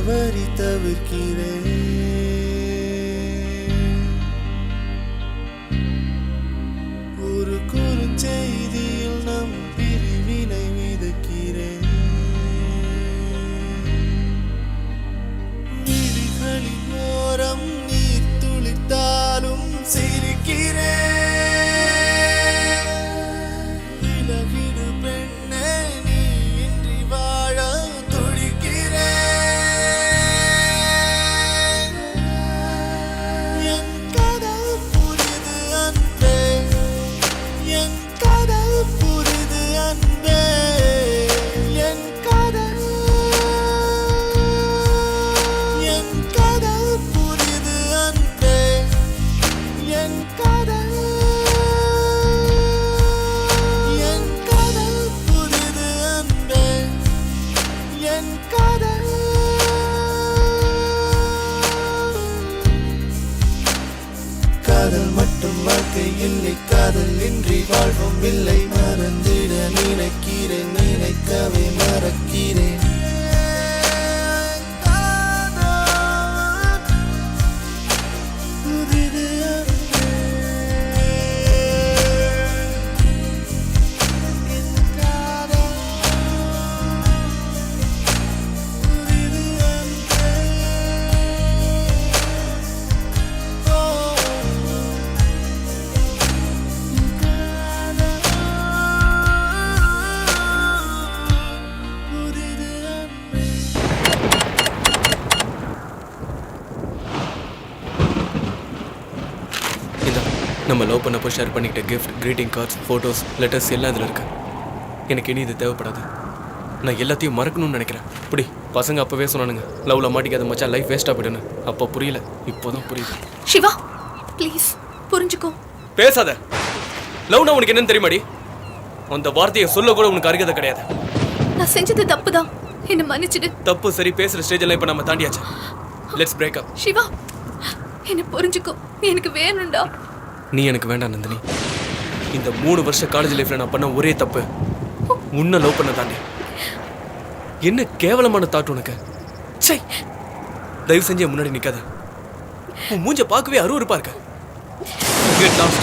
வரி தவிர்க்கிறேன். ஒரு குறுஞ்செய்தியில் நம் பிரிவினை விதைக்கிறேன். விழிகளின் ஓரம் நீர் துளித்தாலும் சிரிக்கிறேன். விலகிடு பெண்ணே, நீ இன்றி வாழ துடிக்கிறேன். என் கதவு புரிது அன்பே, என் கதவு புரிது அன்பே, என் கதவு புரிது அன்பே, என் கதவு புரிது அன்பே, என் கதவு. காதல் மட்டும் வாழ்க்கை இல்லை, காதல் இன்றி வாழ்வும் இல்லை. மறந்திட நினைக்கிறேன், நினைக்கவே மறக்கிறேன். புரிது அன்பே, என் காதல் புரிது அன்பே. ஓ, என் காதல் புரிது அன்பே. இந்த நம்ம லவ் பண்ணப்போ ஷேர் பண்ணிக்கிட்ட gift, greeting cards, photos, letters எல்லாம் இதில் இருக்கு. எனக்கு இனி இது தேவைப்படாது. நான் எல்லாத்தையும் மறக்கணும்னு நினைக்கிறேன். இப்படி பசங்க அப்போவே சொன்னானுங்க, லவ்ல மாட்டிக்காத மச்சான், லைஃப் வேஸ்ட்டாக போயிடுன்னு. அப்போ புரியல, இப்போதான் புரியுது. சிவா ப்ளீஸ் புரிஞ்சுக்கோ. பேசாத. லவ்னா உனக்கு என்னன்னு தெரியுமாடி? அந்த வார்த்தையை சொல்ல கூட உனக்கு அருகதை கிடையாது. நான் செஞ்சது தப்பு தான், என்னை மன்னிச்சிடு. தப்பு சரி பேசுகிற ஸ்டேஜ் எல்லாம் இப்போ நம்ம தாண்டியாச்சு. Let's break up. சிவா என்னை புரிஞ்சுக்கோ, நீ எனக்கு வேணும்டா. நீ எனக்கு வேண்டாம் நந்தினி. இந்த 3 வருஷ காலேஜ் லைஃப்ல நான் பண்ண ஒரே தப்பு உன்னை லவ் பண்ண தாண்டி. என்ன கேவலமான தாட் உனக்கு. சை, தயவு செஞ்சு முன்னாடி நிக்காத. உன் மூஞ்ச பார்க்கவே அருவருப்பா இருக்க. Get lost.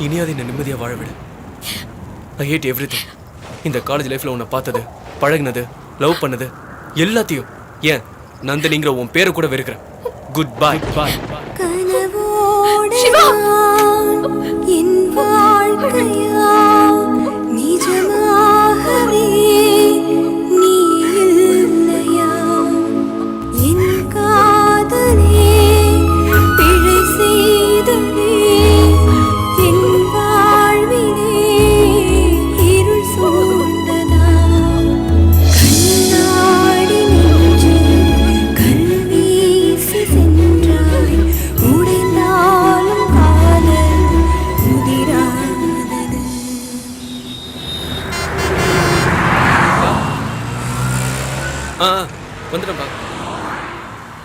இனியாவது என்ன நிம்மதியா வாழ விடு. I hate everything. இந்த காலேஜ் லைஃப்ல உன்னை பார்த்தது, பழகினது, லவ் பண்ணது எல்லாத்தையும், ஏன் நந்தினிங்கிற உன் பேரை கூட வெறுக்கிறேன். Good bye. பாய். சிவா என் வாழ்க்கையா நிஜமாகவே நீ இல்லையா? என் காதலே பிழை செய்ததே, என் வாழ்விலே இருள் சூழ்ந்ததா? கண்ணாடி நெஞ்சில் கல்வீசி சென்றாய், உடைந்தாலும் காதல் உதிராதது. வந்துடும்பா.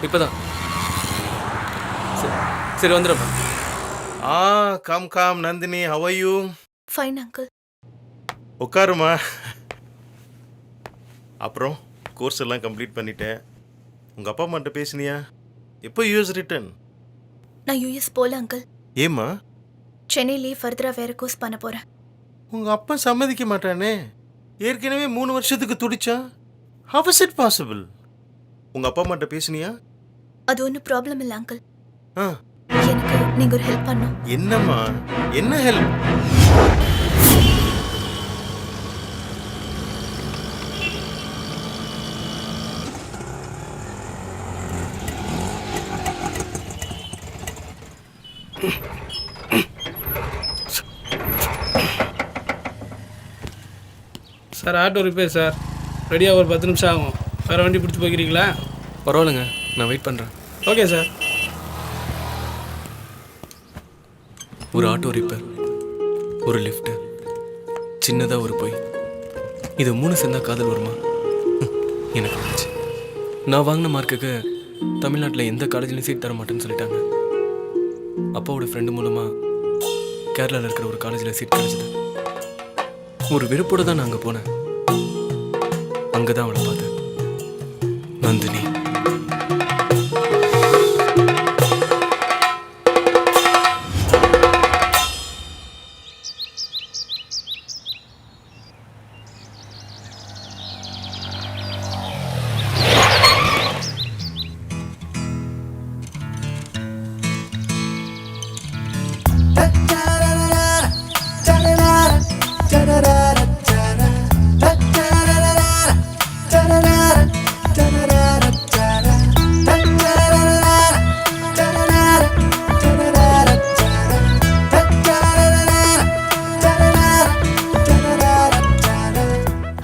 இப்பதான் சரி வந்துடும்பா. Come Nandini, how are you? Fine uncle. உட்காருமா. அப்புறம் கோர்ஸ் எல்லாம் கம்ப்ளீட் பண்ணிட்டேன். உங்கள் அப்பா அம்மாட்ட பேசினியா? எப்போ யூஎஸ் ரிட்டர்ன்? நான் யூஎஸ் போல அங்கிள். ஏம்மா? சென்னையிலேயே ஃபர்தரா வேற கோர்ஸ் பண்ண போறேன். உங்கள் அப்பா சம்மதிக்க மாட்டானே. ஏற்கனவே 3 வருஷத்துக்கு துடிச்சான். How is it possible? உங்கள் அப்பா அம்மாட்ட பேசினியா? அது ஒன்றும் ப்ராப்ளம் இல்லை அங்கிள். ஆ, எனக்கு நீங்க ஒரு ஹெல்ப் பண்ணும். என்னம்மா? என்ன help? Sir auto repair sir, ரெடியாக ஒரு 10 நிமிஷம் ஆகும். வேறு வண்டி பிடிச்சி போய்க்கிறீங்களா? பரவாயில்லைங்க, நான் வெயிட் பண்ணுறேன். Okay sir. ஒரு ஆட்டோ ரிப்பேர், ஒரு லிஃப்ட்டு, சின்னதாக ஒரு பொய், இது 3 சேர்ந்தா காதல் வருமா? எனக்கு வந்துச்சு. நான் வாங்கின மார்க்குக்கு தமிழ்நாட்டில் எந்த காலேஜ்லையும் சீட் தர மாட்டேன்னு சொல்லிட்டாங்க. அப்பாவோட ஃப்ரெண்டு மூலமாக கேரளாவில் இருக்கிற ஒரு காலேஜில் சீட் கிடைச்சிது. ஒரு விருப்போடு தான் நான் அங்கே போனேன். அங்கே தான் அவளை பார்த்தேன். நந்தினி.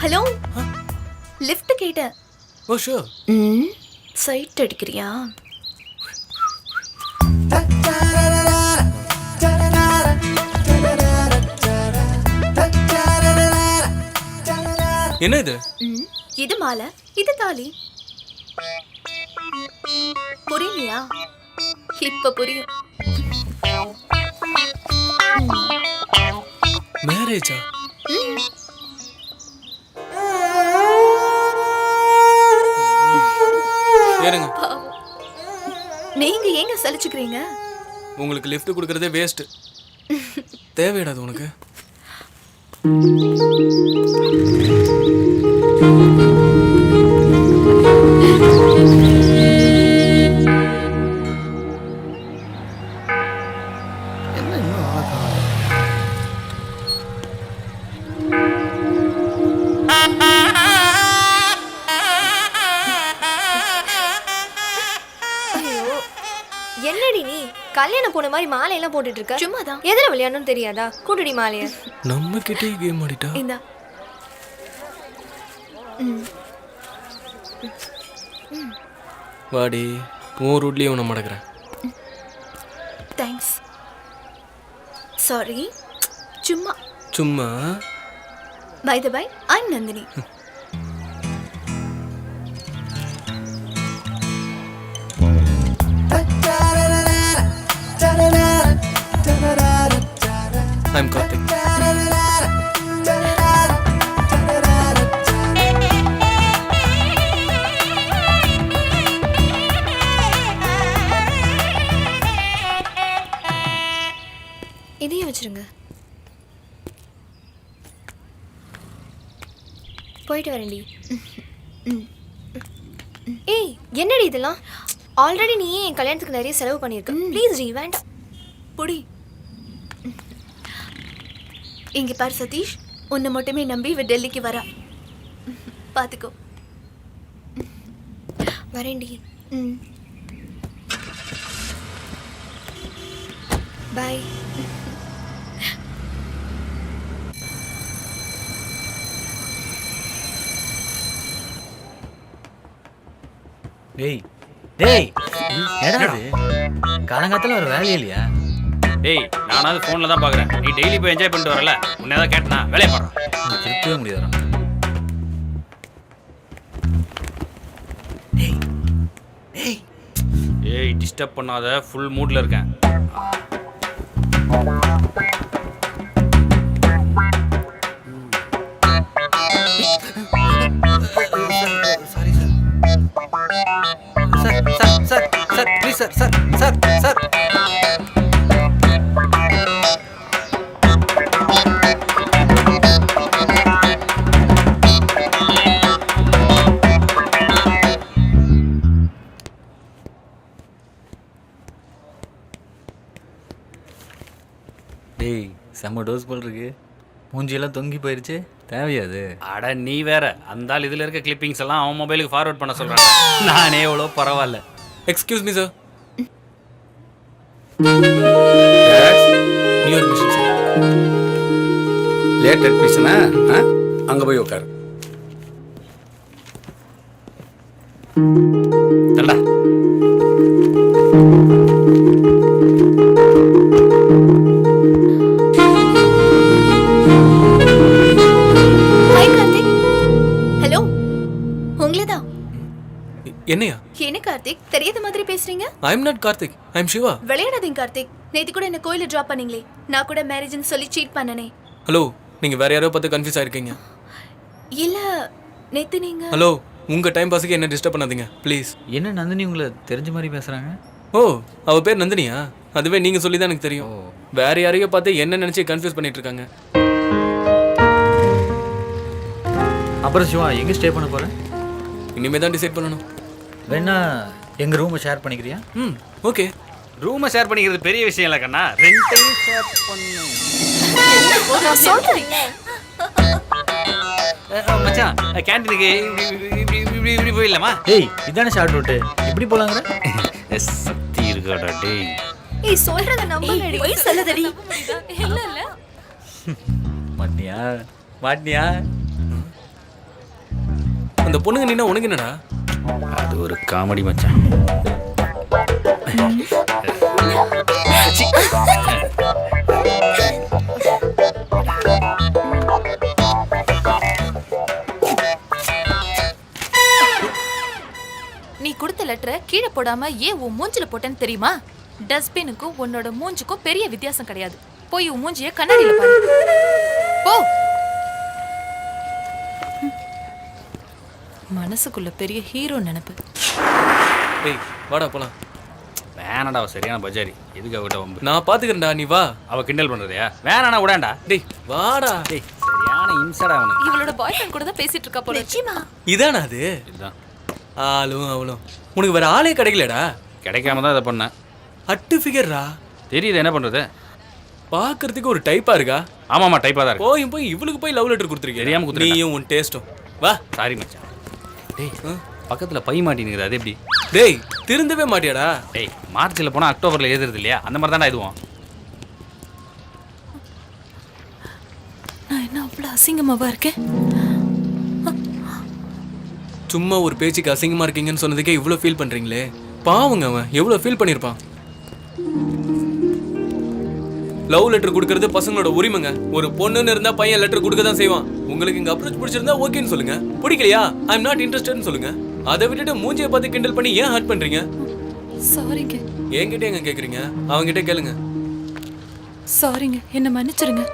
ஹலோ, லிஃப்ட் கேட்டேன். ஓ ஷூர். சைட் அடிக்கிறியா? என்ன இது? இது மாலை, இது தாலி. புரியலையா? இப்ப புரியும். மேரேஜா? ஏறுங்க. பாவம். நீங்க ஏங்க சலிச்சுக்கிறீங்க? உங்களுக்கு லிஃப்ட் கொடுக்கறதே வேஸ்ட். தேவையிடாது உனக்கு. என்ன இன்னும் ஆளை காணோம்? ஐயோ, என்னடி நீ கல்யாணம் போன மாதிரி மாலையெல்லாம் போட்டுட்டு இருக்க? சும்மாதான். எதுல விளையாடணும்னு தெரியாதா? கூட்டடி மாலைய. நம்ம கிட்டே கேம் ஆடிட்டா. இந்தா. வாடி, உன் ரூட்லயே உன்னை மடக்கிறேன். தேங்க்ஸ். சாரி. சும்மா. சும்மா. By the by, I'm Nandini. I'm Karthik. இதையும் வச்சிருங்க. போயிட்டு வரேன்டி. ஏய், என்னடி இதெல்லாம்? ஆல்ரெடி நீயே என் கல்யாணத்துக்கு நிறைய செலவு பண்ணியிருக்க. ப்ளீஸ் டி, வேண்டாம். புடி. இங்க பாரு சதீஷ், உன்னை மட்டுமே நம்பி இவ டெல்லிக்கு வரா. பாத்துக்கோ. வரேன்டி. பாய். டேய் டேய் என்னடா இது? காலங்காத்துல ஒரு வேலையே இல்லையா? டேய், நானாவது ஃபோனில் தான் பார்க்குறேன். நீ டெய்லி போய் என்ஜாய் பண்ணிட்டு வரல. உன்னை தான் கேட்டனா வேலையை பாடுறேன். திருப்பவே முடியாதுடா. டேய் டேய் ஏய், டிஸ்டர்ப் பண்ணாத, ஃபுல் மூடில் இருக்கேன். Sorry sir. Sir sir sir sir please sir sir sir sir. டேய், செம்ம டோஸ் போல் இருக்கு. மூஞ்சியெல்லாம் தொங்கி போயிருச்சு. தேவையாது. அட நீ வேற, அந்த ஆள் இதில் இருக்க கிளிப்பிங்ஸ் எல்லாம் அவன் மொபைலுக்கு ஃபார்வர்ட் பண்ண சொல்கிறான். நானே எவ்வளோ பரவாயில்ல. Excuse me sir. New admission sir. Late அட்மிஷனா? அங்கே போய் உட்காரு. தண்டா. ஹாய் கார்த்திக். ஹலோ, உங்களேதான். என்னையா? என்ன கார்த்திக், தெரியாத மாதிரி பேசுறீங்க? I am not Karthik, I am Shiva. விளையாடாதீங்க கார்த்திக். நேத்து கூட என்ன கோயில டிராப் பண்ணீங்களே, நான் கூட மேரேஜ்னு சொல்லி சீட் பண்ணனே. ஹலோ, நீங்க வேற யாரோ பார்த்து கன்ஃபியூஸ் ஆயிருக்கீங்க. இல்ல, நேத்து நீங்க. ஹலோ, உங்கள் டைம் பாஸுக்கு என்ன டிஸ்டர்ப் பண்ணாதீங்க ப்ளீஸ். என்ன நந்தினி உங்களை தெரிஞ்ச மாதிரி பேசுகிறாங்க? ஓ, அவள் பேர் நந்தினியா? அதுவே நீங்கள் சொல்லி தான் எனக்கு தெரியும். வேற யாரையோ பார்த்து என்ன நினச்சி கன்ஃபியூஸ் பண்ணிட்டு இருக்காங்க. அப்புறம் சிவா எங்கே ஸ்டே பண்ண போகிறேன்? இனிமேல் தான் டிசைட் பண்ணணும். வேணா எங்கள் ரூமை ஷேர் பண்ணிக்கிறியா? ஓகே. ரூமை ஷேர் பண்ணிக்கிறது பெரிய விஷயம் இல்லை கண்ணா, ரெண்டையும் ஷேர் பண்ணு. நான் சொல்றேன். மச்சான் கேன்டீனுக்கு இப்படி போயிடலாமா? ஏய் இதானே ஷார்ட் ரூட்டு, எப்படி போகலாங்கிற? சக்தி இருக்காடா டேய். ஏய் சொல்றத நம்பலடி. போய் சொல்லதடி. இல்ல இல்ல. மாட்டியா? அந்த பொண்ணுங்க நின்னா உனக்கு என்னடா? அது ஒரு காமெடி மச்சான். நீ கொடுத்த லெட்டரை கீழே போடாம ஏன் உன் மூஞ்சில போட்டேன்னு தெரியுமா? டஸ்ட்பினுக்கும் உன்னோட மூஞ்சுக்கும் பெரிய வித்தியாசம் கிடையாது. போய் உன் மூஞ்சிய கண்ணாடியில பாரு. போ. மனசுக்குள்ள பெரிய ஹீரோ நினைப்பு. டேய் வாடா போலாம். வேணாடா, அவ சரியான பஜாரி. எதுக்கு அவகிட்ட வம்பு? நான் பார்த்துக்கிறேன்டா, நீ வா. அவ கிண்டல் பண்றதையா? வேணாண்ணா விடாண்டா. டேய் வாடா. டேய் சரியான இன்சடா அவனுக்கு. இவளோட பாய் ஃப்ரெண்ட் கூட தான் பேசிட்டு இருக்கா போல. நிச்சயமா. இதானா அது? இதுதான். ஆளும் அவளும். உனக்கு வேற ஆளே கிடைக்கலடா? கிடைக்காம தான் இதை பண்ணேன். அட்டு ஃபிகர்ரா. தெரியுது என்ன பண்றது. பார்க்கறதுக்கு ஒரு டைப்பா இருக்கா? ஆமாமா டைப்பா தான் இருக்கு. போய் இவளுக்கு போய் லவ் லெட்டர் கொடுத்துருக்கேன். தெரியாம கொடுத்துருக்கேன். நீயும் உன் டேஸ்டும். வா. சாரி மச்சான். டேய் பக்கத்துல பை மாட்டினுக்குது, அது எப்படி? டேய் திருந்தவே மாட்டியாடா? டேய் மார்ச்ல போனா அக்டோபர்ல எழுதுறது இல்லையா? அந்த மாதிரி தான்டா இதுவும். நான் என்ன அவ்வளவு அசிங்கமாவா இருக்கேன்? சும்மா ஒரு பேச்சுக்கு அசிங்கமா இருக்கீங்கன்னு சொன்னதுக்கே இவ்வளோ ஃபீல் பண்றீங்களே. பாவங்க, அவன் எவ்வளோ ஃபீல் பண்ணியிருப்பான். லவ் லெட்டர் கொடுக்கறது பசங்களோட உரிமைங்க. ஒரு பொண்ணுன்னு இருந்தா பையன் லெட்டர் கொடுக்க தான் செய்வான். உங்களுக்கு இங்க அப்ரோச் பிடிச்சிருந்தா ஓகேன்னு சொல்லுங்க. பிடிக்கலையா ஐ அம் நாட் இன்ட்ரெஸ்டட்னு சொல்லுங்க. அதை விட்டுட்டு மூஞ்சியை பார்த்து கிண்டல் பண்ணி ஏன் ஹர்ட் பண்றீங்க? சாரிங்க. என்கிட்ட எங்க கேக்குறீங்க? அவங்ககிட்ட கேளுங்க. சாரிங்க, என்ன மன்னிச்சிருங்க.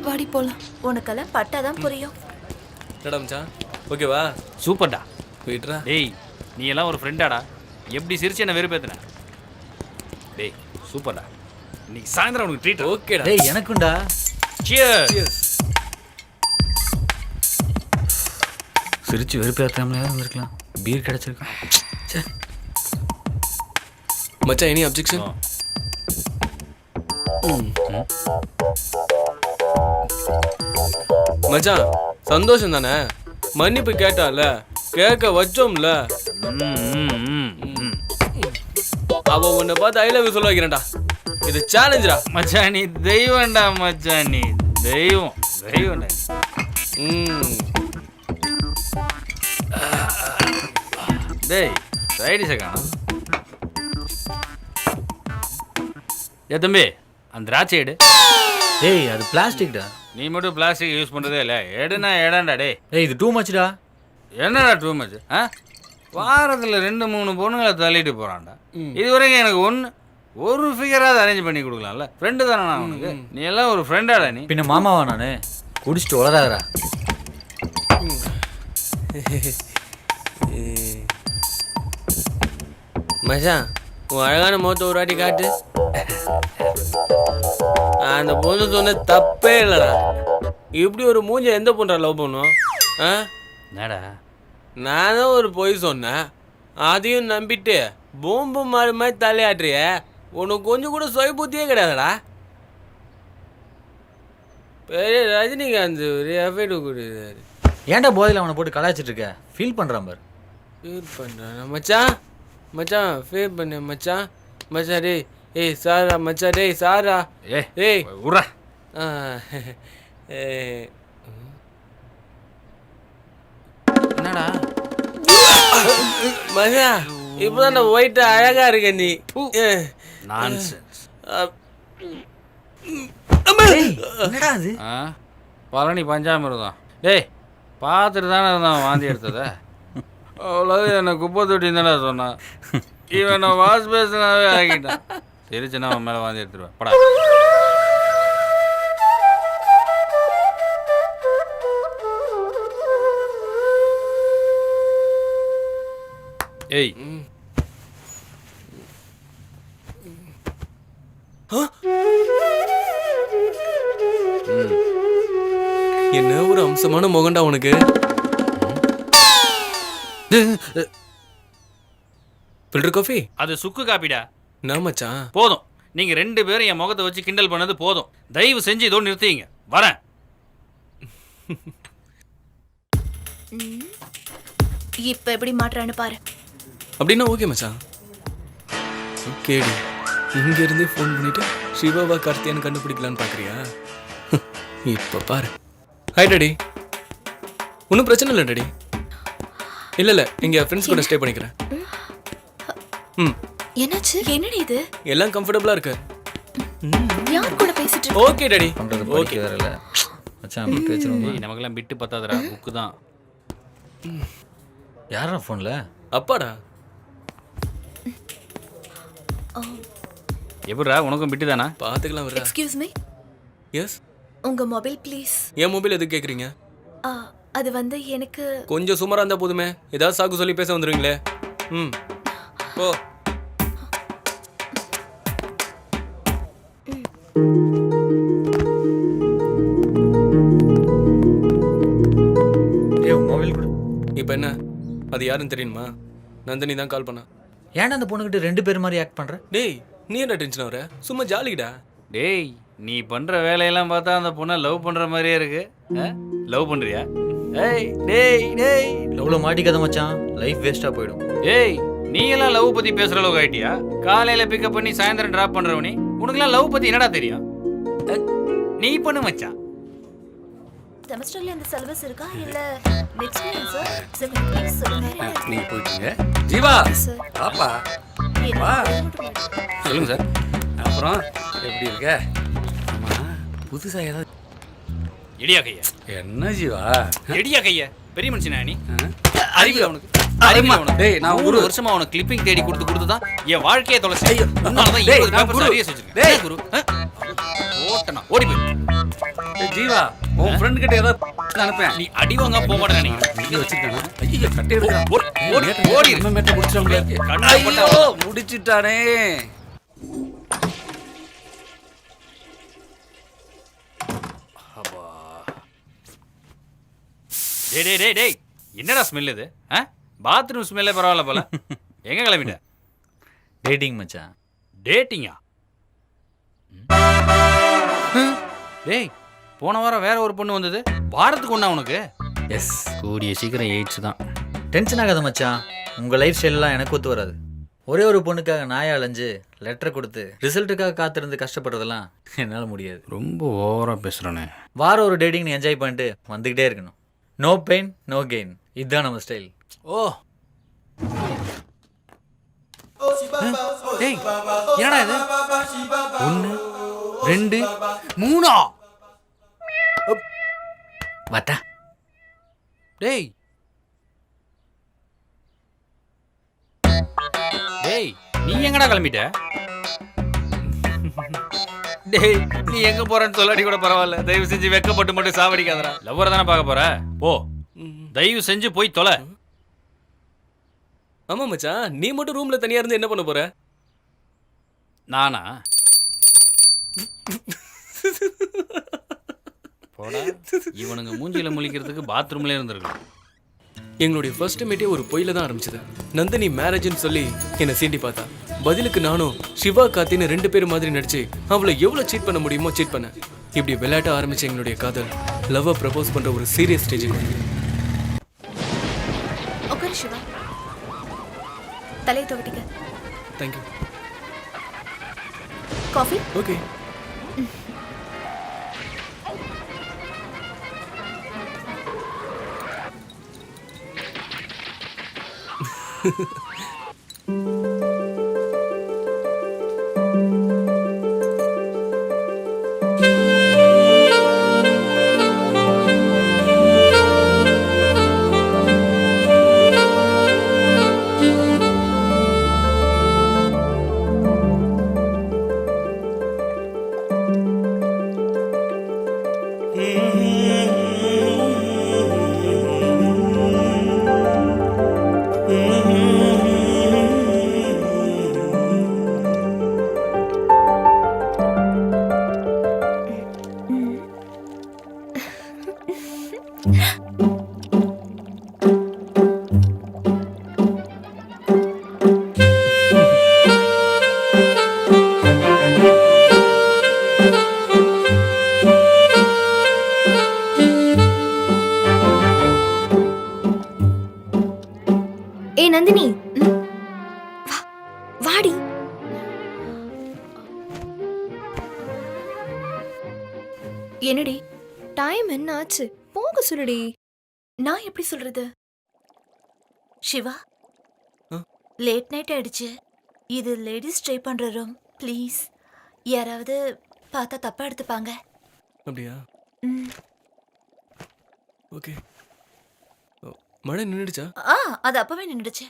வாடி போலாம். உனக்கெல்லாம் பட்டாதான் புரியும். மேடம்ச்சா ஓகேவா? சூப்பர்டா. போயிட்டுறா. டேய் நீ எல்லாம் ஒரு ஃப்ரெண்டாடா. எப்படி சிரிச்சு என்ன வெறுப்பேத்துன? டேய் சூப்பர்டா. இன்னைக்கு சாயந்தரம் உனக்கு ட்ரீட். ஓகேடா. டேய் எனக்குண்டா. சியர்ஸ். சிரிச்சு வெறுப்பேற்றாமலே இருந்திருக்கலாம். பீர் கிடைச்சிருக்கான். மச்சான் எனி அப்ஜெக்ஷன்? மச்சான் சந்தோஷம் தானே? மன்னிப்பு கேட்டால, கேட்க வச்சோம்ல. அவ உன்னை பார்த்து ஐ லவ் யூ சொல்ல வைக்கிறேன்டா. இது சேலஞ்சுடா. மச்சான் நீ தெய்வம்டா. மச்சான் நீ தெய்வம். தெய்வம்டா. டேய் சைடிஸை காணும். ஏ தம்பி அந்த திராட்சை எடு. ஏய் அது பிளாஸ்டிக்டா. நீ மட்டும் பிளாஸ்டிக் யூஸ் பண்ணுறதே இல்லை. எடுனா எடாண்டா. டே ஏய் இது டூ மச்டா. என்னடா டூ மச்? வாரத்தில் 2-3 பொண்ணுங்களை தள்ளிட்டு போகிறான்டா. இது வரைக்கும் எனக்கு ஒரு ஃபிகராவது அரேஞ்ச் பண்ணி கொடுக்கலாம்ல. ஃப்ரெண்டு தானே நான் உனக்கு. நீ எல்லாம் ஒரு ஃப்ரெண்டாடா நீ. பின்ன மாமாவா நான்? குடிச்சிட்டு வளராதரா. மச்சான் உன் அழகான முகத்தை ஒரு வாட்டி காட்டு. அந்த பொண்ணு சொன்ன தப்பே இல்லைடா. இப்படி ஒரு மூஞ்ச எந்த பொண்ணா லவ் பண்ணும்? என்னடா நான் தான் ஒரு பொய் சொன்னேன், அதையும் நம்பிட்டு பூம்பு மாடு மாதிரி தலையாட்டுறிய. உனக்கு கொஞ்சம் கூட சொய் புத்தியே கிடையாதுடா. பெரிய ரஜினிகாந்த் ஒரு எஃபெக்ட் கொடுக்குறாரு. ஏன்டா போதையில் அவனை போட்டு கலாய்ச்சிட்டு இருக்க? ஃபீல் பண்ணுறான் பாரு. ஃபீல் பண்ணுறான் மச்சான். மச்சான் ஃபீல் பண்ண மச்சான். மச்சான் டேய். ஏய் சாரா மச்சான். டேய் சாரா. ஏய் உர்றா. என்னடா மச்சான் இப்போதான் நான் ஒயிட்டா அழகா இருக்க நீ. நான்சென்ஸ். என்னடா அது? பழனி பஞ்சாமிர்தம். டேய் பார்த்துட்டு தானே இருந்தான் வாந்தி எடுத்ததை. அவ்வளவு என்னை குப்பை தொட்டின்னு தானே சொன்னான். இவன் நான் வாஷ் பேசினாவே ஆகிட்டான். சிரிச்சுன்னா அவன் மேலே வாந்தி எடுத்துருவேன். படா. ஏய் என்ன ஒரு அம்சமான முகண்டா உனக்கு. ஃபில்டர் காஃபி அது சுக்கு காப்பிடா. நான் மச்சான். போதும், நீங்க 2 பேரும் என் முகத்தை வச்சு கிண்டல் பண்ணது போதும். தயவு செஞ்சு இதோடு நிறுத்திங்க. வரேன். இப்ப எப்படி மாட்டுறான்னு பாரு. அப்படின்னா ஓகே மச்சான். ஓகேடி. இங்க இருந்தே ஃபோன் பண்ணிட்டு சிவாவா கார்த்தியான்னு கண்டுபிடிக்கலான்னு பாக்குறியா? இப்ப பாரு. Hi daddy. ஒன்றும் பிரச்சனை இல்லை டாடி. இல்லை இங்கே ஃப்ரெண்ட்ஸ் கூட ஸ்டே பண்ணிக்கிறேன். ம். என்னாச்சு? என்னடி இது? எல்லாம் கம்ஃபர்டபுளாக இருக்கு. யார் கூட பேசிட்டு இருக்க? Okay daddy. பண்ணுறது ஓகே வேற இல்லை மச்சான். அப்படி வச்சிருவோம். ஏய், நமக்கெல்லாம் பிட்டு பத்தாதடா, புக்கு தான். யாரா ஃபோனில்? அப்பாடா. எப்படிடா, உனக்கும் பிட்டு தானா? பார்த்துக்கலாம் வரா. Excuse me. எஸ். உங்க மொபைல் ப்ளீஸ். என் மொபைல் எதுக்கு கேட்குறீங்க? அது வந்து எனக்கு கொஞ்சம் சுமாராக இருந்தால் போதுமே. ஏதாவது சாக்கு சொல்லி பேச வந்துடுவீங்களே. ம். ஓ. மொபைல் கூட இப்போ என்ன, அது யாருன்னு தெரியுமா? நந்தினி தான் கால் பண்ணா. ஏன்டா அந்த பொண்ணுகிட்ட 2 பேர் மாதிரி ஆக்ட் பண்ணுற? டேய், நீ என்ன டென்ஷன் ஆகுற? சும்மா ஜாலிடா. டேய், நீ பண்ற வேலையெல்லாம் பார்த்தா அந்த பொண்ணை லவ் பண்ற மாதிரியே இருக்கு. லவ் பண்றியா? ஏய் டேய் டேய், லவ்ல மாட்டிக்காத மச்சான், லைஃப் வேஸ்ட்டாக போயிடும். ஏய், நீ எல்லாம் லவ் பத்தி பேசுற அளவுக்கு ஆயிட்டியா? காலையில பிக்கப் பண்ணி சாயந்தரம் டிராப் பண்றவனி, உனக்குலாம் லவ் பத்தி என்னடா தெரியும்? நீ பண்ணு மச்சான். செமஸ்டர்ல இந்த சிலபஸ் இருக்கா இல்ல next year sir? Sir please சொல்லுங்க. நீங்க போயிட்டீங்க. ஜீவா பாப்பா வா. சொல்லுங்க சார். அப்புறம் எப்படி இருக்க? ஆமா, புதுசா ஏதாவது? எடியா கையா. என்ன ஜீவா? எடியா கையா, பெரிய மனுஷனா நீ? அறிவில உனக்கு அறிவில உனக்கு. டேய், நான் 1 வருஷமா உனக்கு கிளிப்பிங் தேடி கொடுத்து தான் என் வாழ்க்கையே தொலைச்சு. உன்னால தான் 20 பேப்பர்ஸ் அரியஸ் வச்சிருக்கேன். டேய் குரு, ஓட்டனா ஓடி போய். ஜீவா, உன் ஃப்ரெண்ட் கிட்ட ஏதாவது அனுப்பேன். நீ அடி வாங்க போக மாட்டேன். நீ இங்க வச்சிருக்கானா? ஐயோ, கட்டை எடுக்கறான். ஓடி நம்ம மேட்ட முடிச்சோம்ல. ஐயோ, முடிச்சிட்டானே. டேய் டேய் டேய் டேய், என்னடா ஸ்மெல் இது? பாத்ரூம் ஸ்மெல்லே பரவாயில்ல போல. எங்க கிளம்பிட்ட? டேட்டிங் மச்சான். டேட்டிங்கா? டேய், போன வாரம் வேற ஒரு பொண்ணு வந்தது. வாரத்துக்கு ஒண்ணா உனக்கு? எஸ். கூடிய சீக்கிரம் எய்ட்ஸ் தான். டென்ஷன் ஆகாத மச்சான், உங்கள் லைஃப் ஸ்டைல்லாம் எனக்கு ஒத்து வராது. ஒரே ஒரு பொண்ணுக்காக நாயை அலைஞ்சு லெட்டர் கொடுத்து ரிசல்ட்டுக்காக காத்திருந்து கஷ்டப்படுறதெல்லாம் என்னால் முடியாது. ரொம்ப ஓவரா பேசுறானே. வாரம் ஒரு டேட்டிங் நீ என்ஜாய் பண்ணிட்டு வந்துக்கிட்டே இருக்கணும். நோ பெயின் நோ கெயின், இதுதான் நம்ம ஸ்டைல். ஓ டேய், என்னடா இது? 1 2 3 வாட்டா. டேய் டேய், நீ எங்கடா கிளம்பிட்ட? டேய், நீ எங்க போறன்னு சொல்லாடி கூட பரவாயில்ல. தயவு செஞ்சு வெக்கப்பட்டு மட்டும் சாவடிக்காதடா. லவ்வரை தானே பார்க்க போற, போ. தயவு செஞ்சு போய் தொலை. ஆமா மச்சான், நீ மட்டும் ரூம்ல தனியா இருந்து என்ன பண்ண போற? நானா? போடா, இவனுங்க மூஞ்சில முழிக்கிறதுக்கு பாத்ரூம்ல இருந்திருக்கலாம். எங்களுடைய ஃபர்ஸ்ட் மீட்டே ஒரு பொய்ல தான் ஆரம்பிச்சது. நந்தினி மேரேஜ்னு சொல்லி என்னை சீண்டி பார்த்தா. பதிலுக்கு நானும் சிவா கார்த்தின்னு 2 பேர் மாதிரி நடிச்சு அவளை எவ்வளவு சீட் பண்ண முடியுமோ சீட் பண்ண. இப்படி விளையாட்ட ஆரம்பிச்ச எங்களுடைய காதல் லவ்வை ப்ரப்போஸ் பண்ற ஒரு சீரியஸ் ஸ்டேஜுக்கு வந்து. உட்காரு சிவா. தலையை துவட்டிக்க. தேங்க்யூ. காஃபி? ஓகே. ஏய் நந்தினி வாடி. என்னடி? டைம் என்ன ஆச்சு? போக சொல்லுடி. நான் எப்படி சொல்றது? சிவா, லேட் நைட் ஆயிடுச்சு. இது லேடிஸ் ட்ரை பண்ற ரூம். ப்ளீஸ், யாராவது பார்த்தா தப்பா எடுத்துப்பாங்க. அப்படியா? ஓகே. மழை நின்றுடுச்சா? அது அப்பவே நின்றுடுச்சு.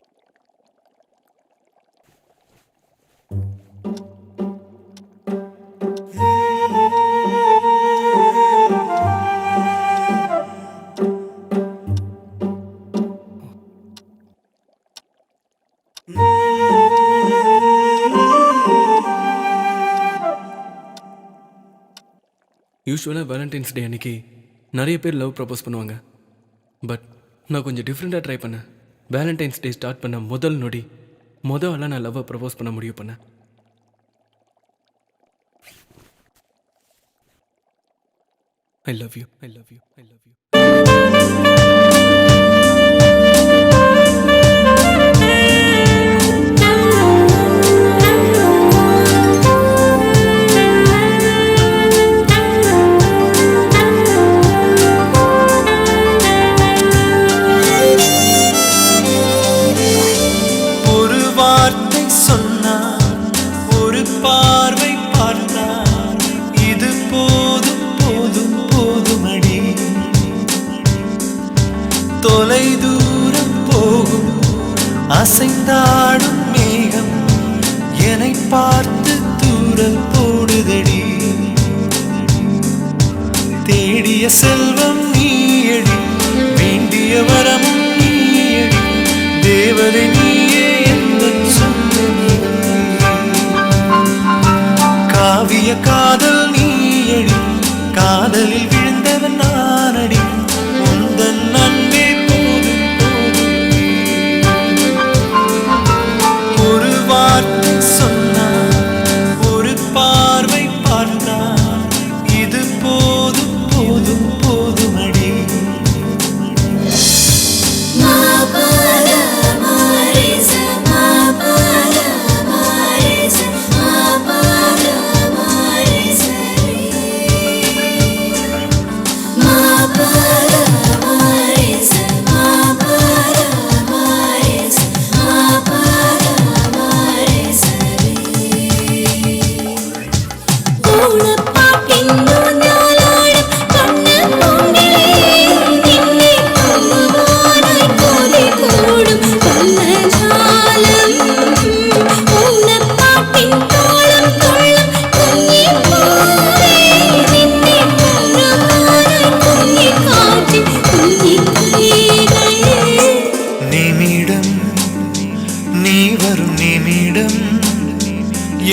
யூஸ்வலாக வேலண்டைன்ஸ் டே அன்னைக்கு நிறைய பேர் லவ் ப்ரப்போஸ் பண்ணுவாங்க. பட் நான் கொஞ்சம் டிஃப்ரெண்ட்டாக ட்ரை பண்ணேன். வேலண்டைன்ஸ் டே ஸ்டார்ட் பண்ண முதல் நொடி ஆளாக நான் லவ்வை ப்ரப்போஸ் பண்ண முடிவு பண்ணேன். I love you, I love you, I love you. தொலை தூரம் போகும் அசைந்தாடும் மேகம் என்னை பார்த்து தூரல் போடுதடி. தேடிய செல்வம் நீயடி, வேண்டிய வரமும் நீயடி, தேவதை நீயே என்பன் சொந்தமே. காவிய காதல் நீயடி, காதலில் விழுந்தவன் நானடி. உந்தன் அன்பே போதும் போதும். ஒரு வார்த்தை சொன்னான், ஒரு பார்வை பார்த்தான், இது போதும் போதும் போதுமடி.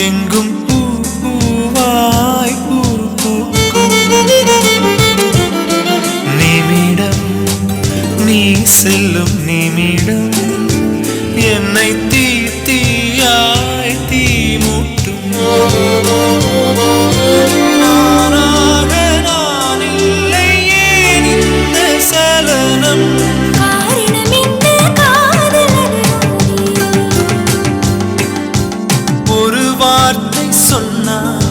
எங்கும் பூவாய் பூ பூக்கும் நிமிடம், நீ செல்லும் நிமிடம் என்னை தீ தீயாய் தீ மூட்டும். நானாக நான் இல்லை, ஏன் இந்த சலனம்? ஒரு வார்த்தை சொன்னான்,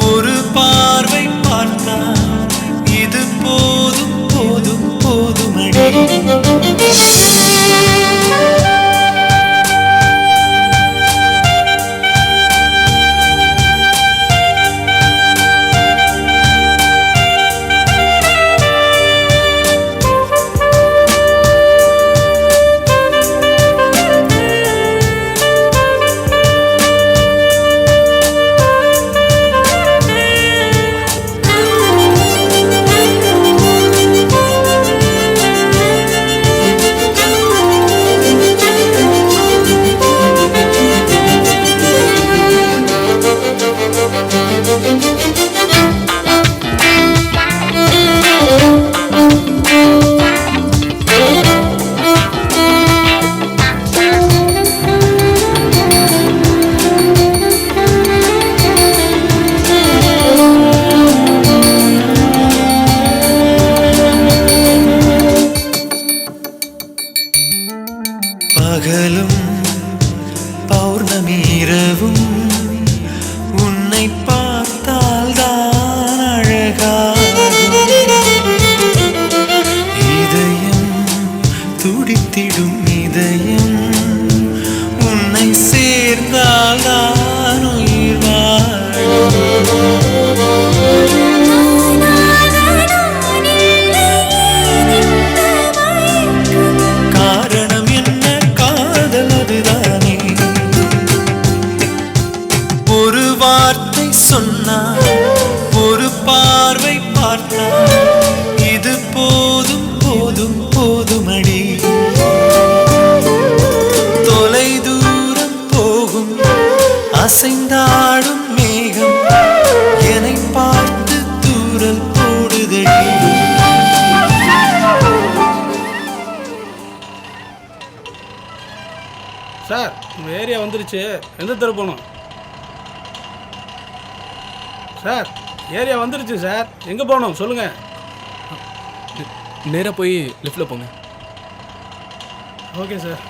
ஒரு பார்வை பார்த்தான், இது போதும் போதும் போதுமடி. பகலும் பௌர்ணமி இரவும் உன்னை பார்த்தால் தான் அழகாகும். இதயம் துடித்திடும் இதயம் உன்னை சேர்ந்தால் தான் உயிர் வாழும். காரணம் என்ன? காதல் அதுதானே. ஒரு வார்த்தை சொன்னார், ஒரு பார்வை பார்த்தார், இது போதும் போதும் போதுமடி. தொலை தூரம் போகும் அசைந்தாடும் மேகம் என்னை பார்த்து தூரல் போடுதடி. சார் உங்கள் ஏரியா வந்துருச்சு. எந்த தெரு போகணும்? சார் ஏரியா வந்துருச்சு சார். எங்கே போகணும் சொல்லுங்கள். நேராக போய் லெஃப்டில் போங்க. Okay sir.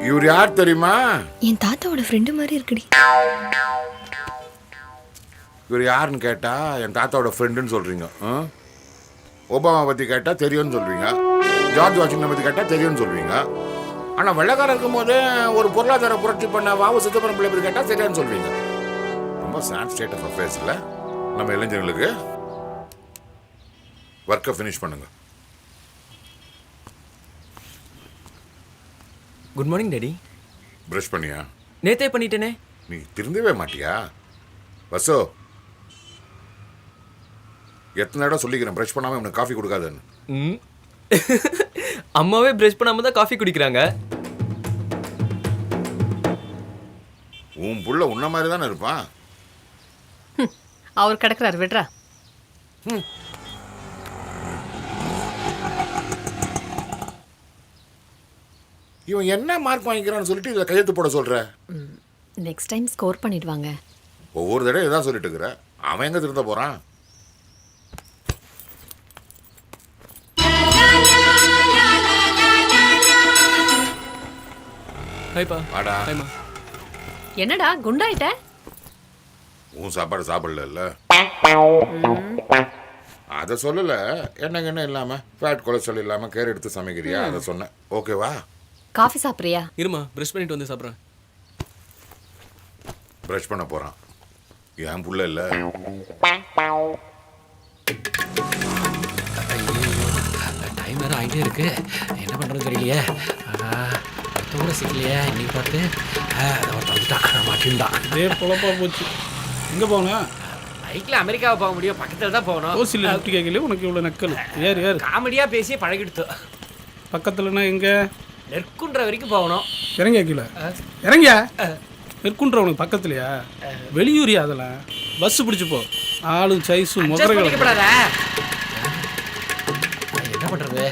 இவர் யார் தெரியுமா? என் தாத்தாவோட ஃப்ரெண்டு மாதிரி இருக்குடி. இவர் யாருன்னு கேட்டா என் தாத்தாவோட ஃப்ரெண்டுன்னு சொல்றீங்க. ஒபாமா பத்தி கேட்டா தெரியும்னு சொல்றீங்க. ஜார்ஜ் வாஷிங்டன் பத்தி கேட்டா தெரியும்னு சொல்றீங்க. ஆனா வெள்ளக்காரன் இருக்கும் போது ஒரு பொருளாதார புரட்சி பண்ண வாவு சிதம்பரம் பிள்ளை பத்தி கேட்டா தெரியாதுன்னு சொல்றீங்க. ரொம்ப சேட் ஸ்டேட் ஆஃப் அஃபேர்ஸ் இல்ல நம்ம இளைஞர்களுக்கு. ஒர்க்கை ஃபினிஷ் பண்ணுங்க. Good morning daddy. பிரஷ் பண்ணியா? நேத்தே பண்ணிட்டேனே. நீ திருந்தவே மாட்டியா? வசோ எத்தனை இடம் சொல்லிக்கிறேன் பிரஷ் பண்ணாம உனக்கு காஃபி கொடுக்காதுன்னு. அம்மாவே பிரஷ் பண்ணாம தான் காஃபி குடிக்கிறாங்க. உன் புள்ள உன்ன மாதிரி தானே இருப்பான். அவர் கிடக்குறாரு விடுறா. இவன் என்ன மார்க் வாங்கிக்கிறான்னு சொல்லிட்டு இதில் கையெழுத்து போட சொல்ற. நெக்ஸ்ட் டைம் ஸ்கோர் பண்ணிடுவாங்க. ஒவ்வொரு தடவை இதான் சொல்லிட்டு இருக்கிற. அவன் எங்க திருந்த போறான்? ஹாய்ப்பா. வாடா. ஹாய்மா. என்னடா குண்டாயிட்ட? உன் சாப்பாடு சாப்பிடல. அதை சொல்லல. என்ன இல்லாம ஃபேட் கொலஸ்ட்ரால் இல்லாம கேர் எடுத்து சமைக்கிறியா அதை சொன்னேன். ஓகேவா? காஃபி சாப்பிட்றியா? இருமா பிரஷ் பண்ணிட்டு வந்து சாப்பிட்றேன். பிரஷ் பண்ண போறான். என் புள்ள இல்ல. டைம் வேறு ஆகிட்டே இருக்கு. என்ன பண்ணுறது தெரியலையே. தூர சிக்கலையே இன்னைக்கு பார்த்து மாட்டின்தான். இதே பொழப்பா போச்சு. எங்கே போகணும்? பைக்கில் அமெரிக்காவை போக முடியும். பக்கத்தில் தான் போகணும். ஓசியில் லிஃப்ட் கேட்கல உனக்கு இவ்வளோ நக்கல். ஏறு ஏறு. காமெடியாக பேசியே பழகிடுத்து. பக்கத்துலனா எங்கே? நெற்குன்ற வரைக்கும் போகணும். இறங்கியா கீழே? இறங்கியா? நெற்குன்ற உனக்கு பக்கத்துலையா? வெளியூரியா அதெல்லாம்? பஸ்ஸு பிடிச்சி போ. ஆளும் சைஸும் முகரைகள். என்ன பண்ணுறது?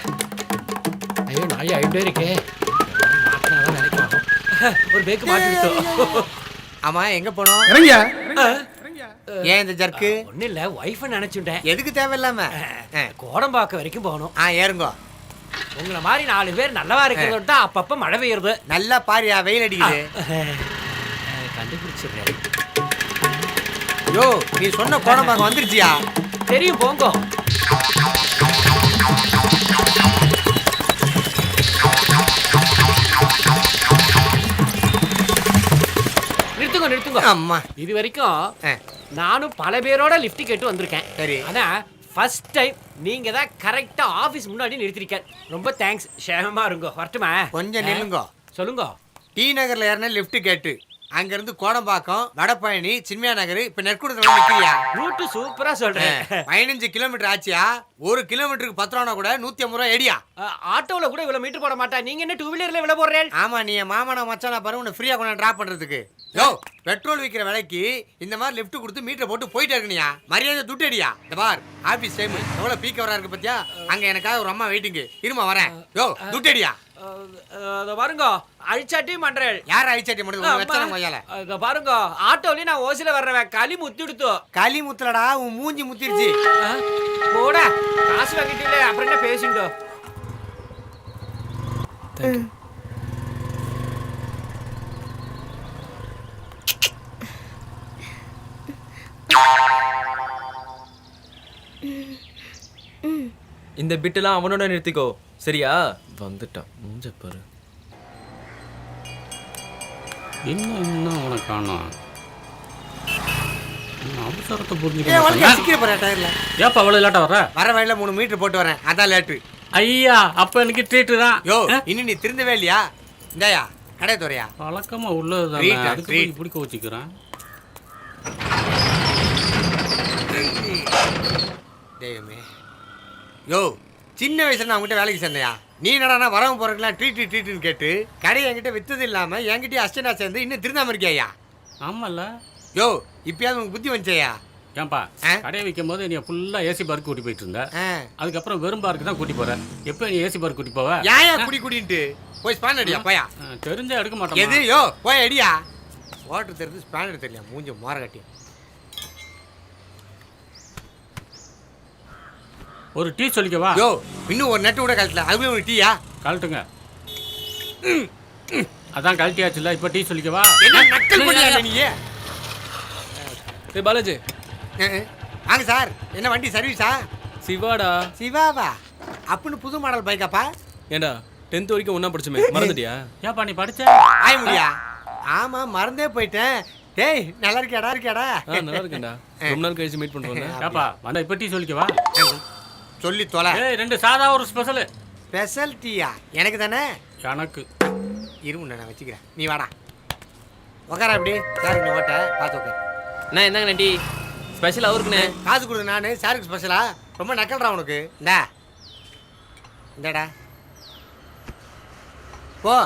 ஐயோ நாய் ஆகிட்டே இருக்கே. மாட்டினாதான் நினைக்கலாம். ஒரு பேக்கு மாட்டிக்கிட்டோம். ஆமாம் எங்கே போனோம்? இறங்கியா? ஏன் இந்த ஜர்க்கு? ஒன்றும் இல்லை ஒய்ஃபை நினச்சுட்டேன். எதுக்கு தேவையில்லாம? கோடம்பாக்கம் வரைக்கும் போகணும். ஏறுங்கோ. உங்களை மாதிரி 4 பேர் நல்லவா இருக்கிறது தான் அப்பப்போ மழை பெய்யுறது. நல்லா பாரியா வெயில் அடிக்குது. கண்டுபிடிச்சிடுறேன். யோ நீ சொன்ன கோடம்பாக்கம் வந்துருச்சியா? தெரியும் போங்கோ. நிறுத்துங்க. அம்மா இது வரைக்கும் நானும் பல பேரோட லிஃப்ட் கேட்டு வந்திருக்கேன். சரி. ஆனா ஃபர்ஸ்ட் டைம் நீங்க தான் கரெக்டா ஆபீஸ் முன்னாடி நிறுத்திருக்கேன். ரொம்ப தேங்க்ஸ். சேமமா இருங்கோ. வரட்டுமா? கொஞ்சம் நில்லுங்கோ. சொல்லுங்க. டி நகர்ல ஏறின லிஃப்ட் கேட்டு அங்கிருந்து கோடம்பாக்கம், வடபழனி, சின்மயா நகர், இப்ப நெற்குடத்துல நிக்கிறியா? ரூட் சூப்பரா சொல்றேன். 15 கிலோமீட்டர் ஆச்சியா? 1 கிலோமீட்டருக்கு 10 ரூபா கூட 150 ரூபா ஏடியா? ஆட்டோல கூட இவ்வளவு மீட்டர் போட மாட்டா. நீங்க என்ன 2 வீலர்ல இவ்வளவு போடுறேன்? ஆமா நீ மாமனா மச்சானா பாரு உன்னை ஃப்ரீயா கொண்டு டிராப் பண்றதுக்கு. யோ பெட்ரோல் விக்கிற விலைக்கு இந்த மாதிரி லிஃப்ட் கொடுத்து மீட்டர் போட்டு போயிட்டே இருக்கணியா? மரியாதை துட்டு அடியா? இந்த பார் ஆபீஸ் டைம் எவ்வளவு பீக்க வரா இருக்கு பத்தியா? அங்க எனக்காக ஒரு அம்மா வெயிட்டிங். இருமா வரேன். யோ துட்டு அடியா? அதை பாருங்க அழிச்சாட்டியும் பண்றேன். யார் அழிச்சாட்டி மட்டும் வச்சான கொய்யால இதை பாருங்க ஆட்டோலயும் நான் ஓசில வர்றவன் களி முத்திடுத்தோ. களி முத்தலடா உன் மூஞ்சி முத்திருச்சு. போட காசு வாங்கிட்டு அப்புறம் என்ன பேசிட்டோம். இந்த பிட்டெல்லாம் அவனோட நிறுத்திக்கோ சரியா? வந்துட்டான் மூஞ்ச பாரு. இன்னும் உனக்கு காணும் அவசரத்தை சிக்கிற புரிஞ்சுக்க. போற டயர்ல ஏப்பா அவ்வளோ லேட்டா வர? வர வழியில 3 மீட்டர் போட்டு வரேன், அதான் லேட்டு. ஐயா அப்ப எனக்கு ட்ரீட்டு தான். யோ இன்னும் நீ திருந்தவே இல்லையா? இந்தாயா கடை துறையா வழக்கமா உள்ளது Treat, அதுக்கு treat. போய் பிடிக்க வச்சுக்கிறேன். தெய்வமே. யோ சின்ன வயசுல நான் உங்ககிட்ட வேலைக்கு சேர்ந்தையா? நீ என்னடா வரவங்க போறதுக்குலாம் ட்ரீட்டுன்னு கேட்டு கடையை என்கிட்ட வித்தது இல்லாம என்கிட்டயே அஸ்டண்டா சேர்ந்து இன்னும் திருந்தாம இருக்கியா? ஆமால்ல. யோ இப்பயாவது உனக்கு புத்தி வந்துச்சையா? ஏன்பா கடையை வைக்கும் போது நீ ஃபுல்லா ஏசி பார்க்கு கூட்டி போயிட்டு இருந்த. அதுக்கப்புறம் வெறும் பார்க்கு தான் கூட்டி போற. எப்போ நீ ஏசி பார்க் கூட்டி போவ? ஏன் குடின்ட்டு போய் ஸ்பான் அடியா போயா? தெரிஞ்சா எடுக்க மாட்டேன். எது யோ போய் அடியா. வாட்டர் தெரிஞ்சு ஸ்பான் எடுத்து தெரியல மூஞ்சி மோர கட்டி. ஒரு டீ சொல்லிக்கவா? யோ இன்னும் ஒரு நெட்டு கூட கழட்டல, அதுக்குள்ள ஒரு டீயா? கழட்டுங்க. அதான் கழட்டியாச்சுல்ல, இப்போ டீ சொல்லிக்கவா? என்ன நக்கல் பண்ணியா நீ? பாலாஜி வாங்க சார். என்ன வண்டி சர்வீஸா? சிவாடா. சிவாவா? அப்படின்னு புது மாடல் பைக்காப்பா? ஏண்டா 10th வரைக்கும் ஒண்ணா படிச்சுமே மறந்துட்டியா? ஏப்பா நீ படிச்ச? ஆய முடியா? ஆமா மறந்தே போயிட்டேன். டேய் நல்லா இருக்கியாடா? நல்லா இருக்கேன்டா. ரொம்ப நாள் கழிச்சு மீட் பண்றோம். ஏப்பா வந்தா இப்போ டீ சொல்லிக்கவா? சொல்லி தொலை. ஏய் 2 சாதா ஒரு ஸ்பெஷல். ஸ்பெஷல் டீயா? எனக்கு தானே? எனக்கு. இருமுண்ண நான் வச்சுக்கிறேன், நீ வாடா. உக்கார அப்படி சார் நீ ஓட்ட பார்த்து உட்கார். அண்ணா என்னங்க டீ ஸ்பெஷல் அவருக்குண்ணே. காசு கொடு. நான் சாருக்கு ஸ்பெஷலா? ரொம்ப நக்கல்றா உனக்கு. இந்தடா போ.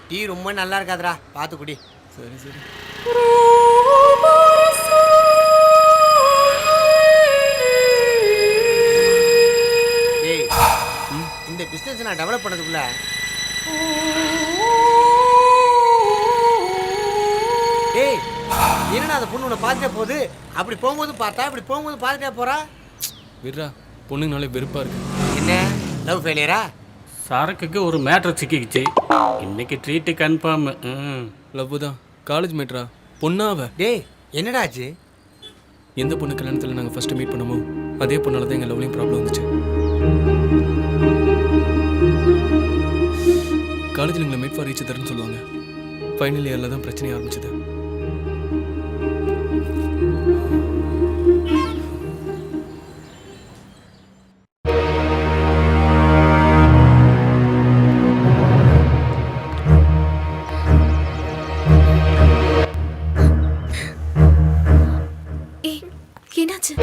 டீ ரொம்ப நல்லா இருக்காதுடா, பார்த்து குடி. சரி சரி. ஏய் இந்த பிஸ்னஸ் நான் டெவலப் பண்ணதுக்குள்ள ஏய் என்னடா அந்த பொண்ணு உன்னை பார்த்துட்டே போகுது? அப்படி போகும்போது பார்த்தா இப்படி போகும்போது பார்த்துட்டே போறா. விட்றா பொண்ணுங்கனாலே வெறுப்பா இருக்கு. என்ன லவ் ஃபெயிலியரா? சரக்குக்கு ஒரு மேட்ரு சிக்கிக்கிச்சு. இன்னைக்கு ட்ரீட்டு கன்ஃபார்ம். லவ் தான். காலேஜ் மேட்ரா. பொண்ணாவ. டேய் என்னடா ஆச்சு? எந்த பொண்ணு கல்யாணத்தில் நாங்கள் ஃபர்ஸ்ட் மீட் பண்ணமோ அதே பொண்ணால தான் எங்கள் லவ்லையும் ப்ராப்ளம் வந்துச்சு. காலேஜில் எங்களை மேட் ஃபார் ஈச் அதர்னு சொல்லுவாங்க. ஃபைனல் இயரில் தான் பிரச்சனை ஆரம்பிச்சது. என்னாச்சு?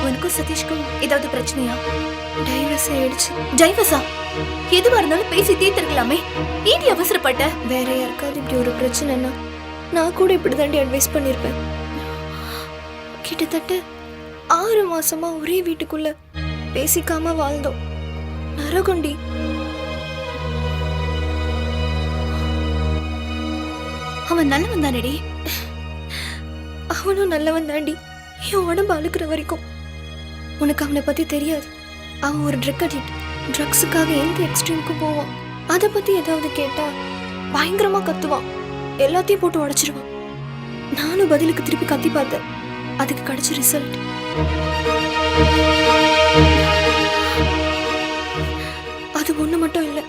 உனக்கும் சதீஷ்க்கும் ஏதாவது பிரச்சனையா? டைவர்ஸ் ஆயிடுச்சு. டைவர்ஸா? எதுவா இருந்தாலும் பேசி தீர்த்திருக்கலாமே. ஏன் அவசரப்பட்ட? வேற யாருக்காவது இப்படி ஒரு பிரச்சனைனா நான் கூட இப்படி தாண்டி அட்வைஸ் பண்ணிருப்பேன். கிட்டத்தட்ட 6 மாசமா ஒரே வீட்டுக்குள்ள பேசிக்காம வாழ்ந்தோம். நரகண்டி. அவன் நல்லவன் தானடி? அவனும் நல்லவன் தாண்டி. என் உடம்பு அழுக்கிற வரைக்கும். உனக்கு அவனை பத்தி தெரியாது. அவன் ஒரு ட்ரக் அடிக்ட். ட்ரக்ஸுக்காக எந்த எக்ஸ்ட்ரீமுக்கும் போவான். அதை பத்தி ஏதாவது கேட்டா பயங்கரமா கத்துவான். எல்லாத்தையும் போட்டு உடைச்சிருவான். நானும் பதிலுக்கு திருப்பி கத்தி பார்த்தேன். அதுக்கு கிடைச்ச ரிசல்ட் அது ஒண்ணு மட்டும் இல்ல,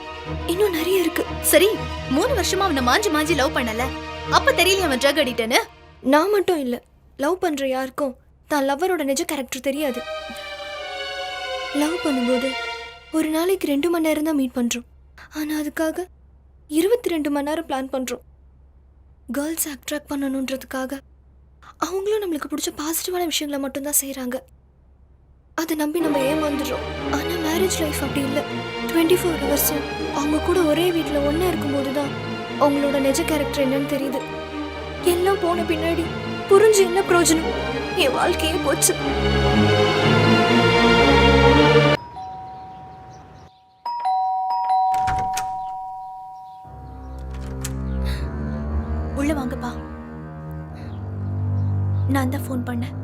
இன்னும் நிறைய இருக்கு. சரி 3 வருஷமா அவனை மாஞ்சி லவ் பண்ணல, அப்ப தெரியல அவன் ட்ரக் அடிக்ட்னு? நான் மட்டும் இல்ல, லவ் பண்ற யாருக்கும் தான் லவ்வரோட நிஜ கேரக்டர் தெரியாது. லவ் பண்ணும்போது ஒரு நாளைக்கு 2 மணி நேரம் தான் மீட் பண்றோம். ஆனா அதுக்காக 22 மணி நேரம் பிளான் பண்றோம். கேர்ள்ஸ் அட்ராக்ட் பண்ணணுன்றதுக்காக அவங்களும் நம்மளுக்கு பிடிச்ச பாசிட்டிவான விஷயங்களை மட்டும்தான் செய்கிறாங்க. அதை நம்பி நம்ம ஏமாந்துடுறோம். ஆனால் மேரேஜ் லைஃப் அப்படி இல்லை. 24 ஹவர்ஸும் அவங்க கூட ஒரே வீட்டில் ஒன்றா இருக்கும்போது தான் அவங்களோட நிஜ கேரக்டர் என்னன்னு தெரியுது. எல்லாம் போன பின்னாடி புரிஞ்சு என்ன பிரயோஜனம்? என் வாழ்க்கையே போச்சு. உள்ள வாங்கப்பா. நான் தான் ஃபோன் பண்ணேன்.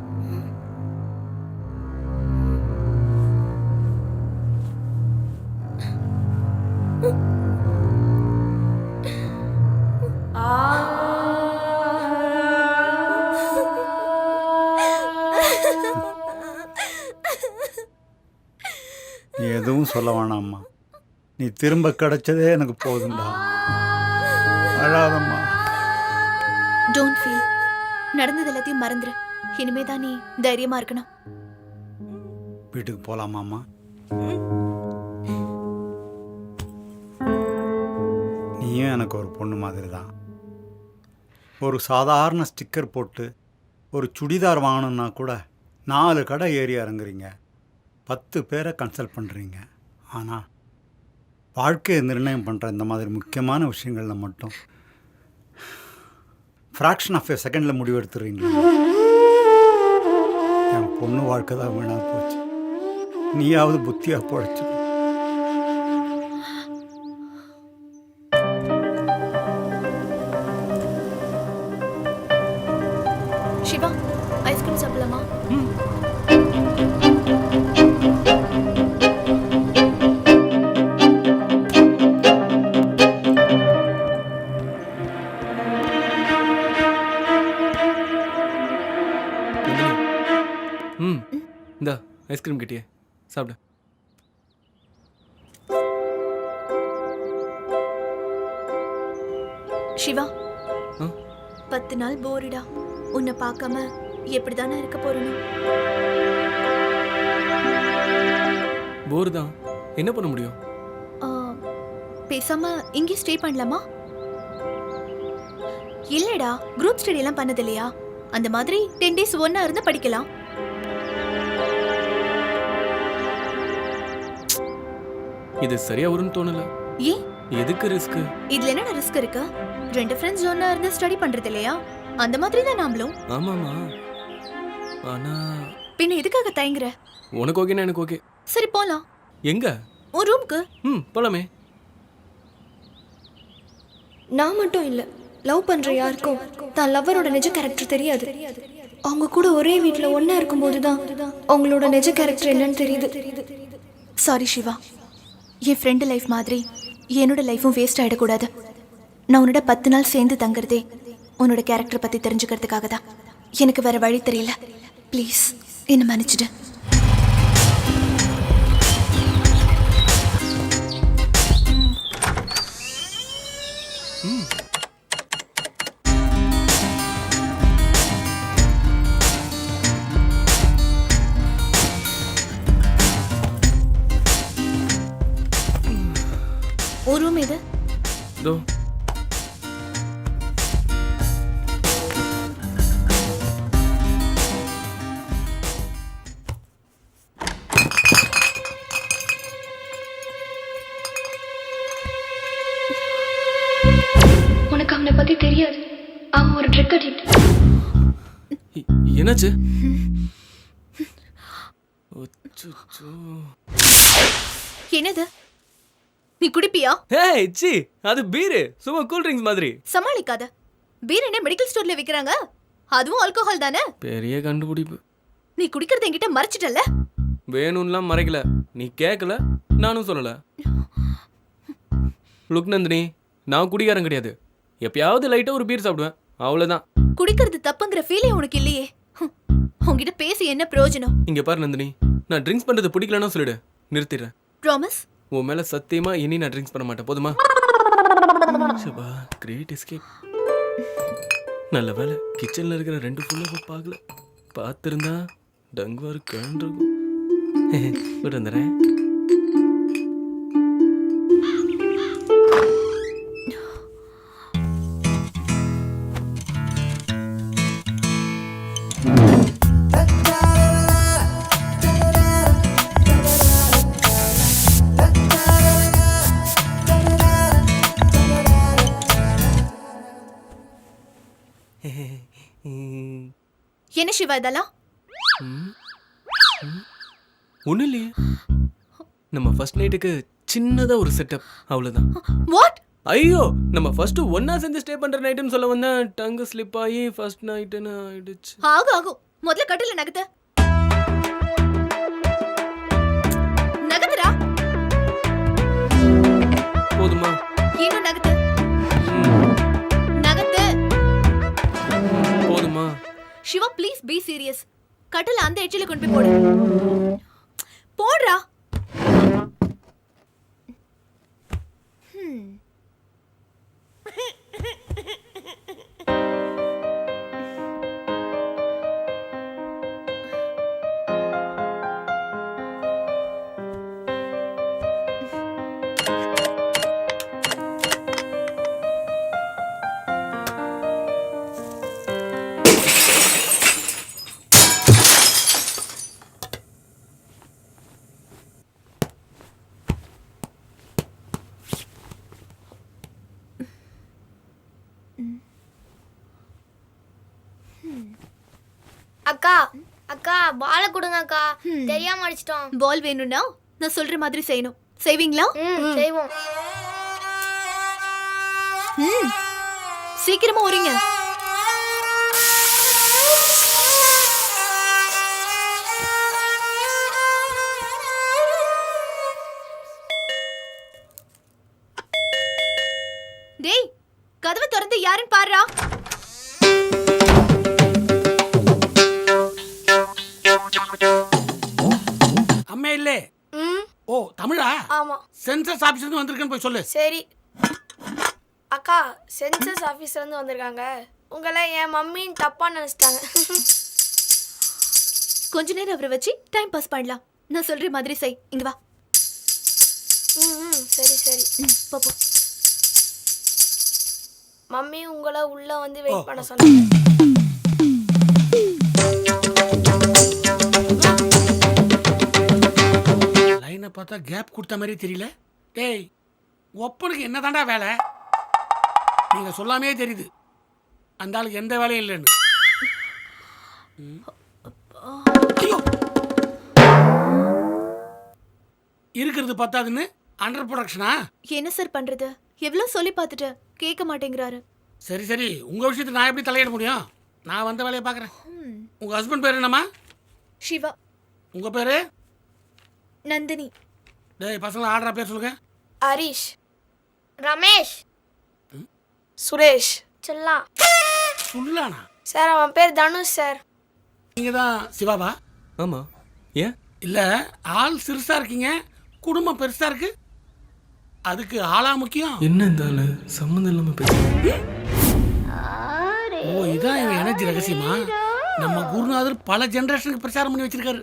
நீ எதுவும் சொல்ல வேணாம்மா. நீ திரும்ப கிடைச்சதே எனக்கு போதும்டா. அழாதம்மா. Don't feel. நடந்தது எல்லாத்தையும் மறந்துரு. இனிமே தான் நீ தைரியமா இருக்கணும். வீட்டுக்கு போகலாமாம்மா? நீயும் எனக்கு ஒரு பொண்ணு மாதிரி தான். ஒரு சாதாரண ஸ்டிக்கர் போட்டு ஒரு சுடிதார் வாங்கணுன்னா கூட 4 கடை ஏறி இறங்குறீங்க, 10 பேரை கன்சல்ட் பண்ணுறீங்க. ஆனால் வாழ்க்கையை நிர்ணயம் பண்ணுற இந்த மாதிரி முக்கியமான விஷயங்களில் மட்டும் ஃப்ராக்ஷன் ஆஃப் எ செகண்டில் முடிவு எடுத்துடுறீங்களா? என் பொண்ணு வாழ்க்கை தான் வீணாக போச்சு. நீயாவது புத்தியாக போச்சு. சிவா, ஐஸ்கிரீம் சாப்பிடலாமா? இந்த ஐஸ்கிரீம் கிட்டியே சாப்பிடு. சிவா, 10 நாள் போரிடா. உன்னை பார்க்காம எப்படிதானே இருக்க போறேன்னு. போர் தான், என்ன பண்ண முடியும்? பேசாம இங்கே ஸ்டே பண்ணலாமா? இல்லடா, குரூப் ஸ்டடி எல்லாம் பண்ணது இல்லையா? அந்த மாதிரி 10 days ஒன்னா இருந்து படிக்கலாம். இது சரியா வரும்னு தோணல. ஏன்? எதுக்கு ரிஸ்க்? இதுல என்ன ரிஸ்க் இருக்கு? 2 ஃப்ரெண்ட்ஸ் ஒன்னா இருந்து ஸ்டடி பண்றது இல்லையா? அந்த மாதிரி தான் நாமளும். ஆமாமா. ஆனா பின்ன எதுக்காக தயங்குற? உனக்கு ஓகேனா எனக்கு ஓகே. சரி போலாம். எங்க? உன் ரூமுக்கு. போலாமே. நான் மட்டும் இல்ல, லவ் பண்ற யாருக்கும் தான் லவ்வரோட நிஜ கேரக்டர் தெரியாது. அவங்க கூட ஒரே வீட்டில் ஒன்றா இருக்கும்போது தான் அவங்களோட நிஜ கேரக்டர் என்னன்னு தெரியுது. சாரி சிவா, என் ஃப்ரெண்டு லைஃப் மாதிரி என்னோட லைஃப்பும் வேஸ்ட் ஆகிடக்கூடாது. நான் உன்னோட 10 நாள் சேர்ந்து தங்குறதே உன்னோட கேரக்டர் பற்றி தெரிஞ்சுக்கிறதுக்காக தான். எனக்கு வேற வழி தெரியல. ப்ளீஸ் என்ன மன்னிச்சிடு. ஒரு ரூம் இது. தோ. உனக்கு அவனை பத்தி தெரியாது. அவன் ஒரு ட்ரக் அடிக்ட். என்னாச்சு? என்னது? நீ குடிப்பியா? ஹேய் சி, அது பீர், சும்மா கூல் ட்ரிங்க்ஸ் மாதிரி. சமாளிக்காத. பீர் என்ன மெடிக்கல் ஸ்டோர்ல விக்கிறாங்க? அதுவும் ஆல்கஹால் தானே? பெரிய கண்டுபிடிப்பு. நீ குடிக்கிறது என்கிட்ட மறைச்சிட்டல. வேணும்லாம் மறைக்கல, நீ கேட்கல, நானும் சொல்லல. லுக் நந்தினி, நான் குடிகாரன் கிடையாது. எப்பயாவது லைட்டா ஒரு பீர் சாப்பிடுவேன், அவ்வளவுதான். குடிக்கிறது தப்புங்கிற ஃபீலே உனக்கு இல்லையே. உன்கிட்ட பேசி என்ன பிரயோஜனம்? இங்க பாரு நந்தினி, நான் ட்ரிங்க்ஸ் பண்றது பிடிக்கலன்னா சொல்லிடு, நிறுத்திடுறேன். ப்ராமிஸ்? உன் மேல சத்தியமா இனி நான் ட்ரிங்க்ஸ் பண்ண மாட்டேன், போதுமா? சபா, கிரேட் எஸ்கேப். நல்ல வேலை கிச்சன்ல இருக்கிற 2 ஃபுல்லாக பார்க்கல. பார்த்துருந்தா டங்குவாரு கண்டிருக்கும். விட்டு வந்துடுறேன். என்ன சிவா இதெல்லாம்? ஒன்றும் இல்லையே, நம்ம ஃபர்ஸ்ட் நைட்டுக்கு சின்னதாக ஒரு செட்டப், அவ்வளோதான். வாட்? ஐயோ, நம்ம ஃபர்ஸ்ட் ஒன்னா சேர்ந்து ஸ்டே பண்ற நைட்டுன்னு சொல்ல வந்தேன், டங்கு ஸ்லிப் ஆகி ஃபர்ஸ்ட் நைட்டுன்னு ஆயிடுச்சு. ஆகும் முதல்ல கட்டில நகத்து. நகத்துடா. போதுமா? இன்னும் நகத்து. நகத்து. போதுமா? Siva please be serious. கட்டில அந்த எட்ஜில கொண்டு போய் போடு. போடுறா. அக்கா அக்கா பால கொடுங்க அக்கா, தெரியாம அடிச்சிட்டோம். பால் வேணும்னா நான் சொல்ற மாதிரி செய்யணும். செய்வீங்களா? செய்வோம். சீக்கிரமா வரீங்க. டேய், கதவை திறந்து யாருன்னு பாருடா. அம்மே இல்லே. ஓ தமிழா? ஆமா. சென்சஸ் ஆபீஸ்ல இருந்து வந்திருக்கேன்னு போய் சொல்லு. சரி அக்கா, சென்சஸ் ஆபீஸ்ல இருந்து வந்திருக்காங்க. உங்களை என் மம்மின்னு தப்பா நினைச்சிட்டாங்க. கொஞ்ச நேரம் அவரை வச்சு டைம் பாஸ் பண்ணலாம். நான் சொல்ற மாதிரி செய். இங்க வா. சரி சரி. பாப்போ. மம்மி உங்களை உள்ள வந்து வெயிட் பண்ண சொன்னாங்க. லைனை பார்த்தா கேப் கொடுத்த மாதிரி தெரியல. டேய், ஒப்பனுக்கு என்ன தாண்டா வேலை? நீங்க சொல்லாமே தெரியுது அந்த ஆளுக்கு எந்த வேலையும் இல்லைன்னு. இருக்கிறது பத்தாதுன்னு அண்டர் ப்ரொடக்ஷனா? என்ன சார் பண்றது? எவ்வளவு சொல்லி பார்த்துட்டு கேட்க மாட்டேங்கிறாரு. சரி சரி, உங்க விஷயத்துக்கு நான் எப்படி தலையிட முடியும்? நான் வந்த வேலையை பார்க்குறேன். உங்க ஹஸ்பண்ட் பேர் என்னம்மா? சிவா. உங்க பேரு? நந்தினி. டேய் பசங்களை ஆடுற பேர் சொல்லுங்க. ஹரிஷ், ரமேஷ், சுரேஷ், செல்லா. சொல்லானா? சார் அவன் பேர் தனுஷ் சார். நீங்க தான் சிவாவா? ஆமா. ஏன்? இல்ல, ஆள் சிறுசா இருக்கீங்க, குடும்பம் பெருசா இருக்கு. அதுக்கு ஆளா முக்கியம்? என்ன இந்த ஆளு சம்மந்தம் இல்லாம பேசுறீங்க? ஓ, இதான் இவன் எனர்ஜி ரகசியமா? நம்ம குருநாதர் பல ஜெனரேஷனுக்கு பிரச்சாரம் பண்ணி வச்சிருக்காரு.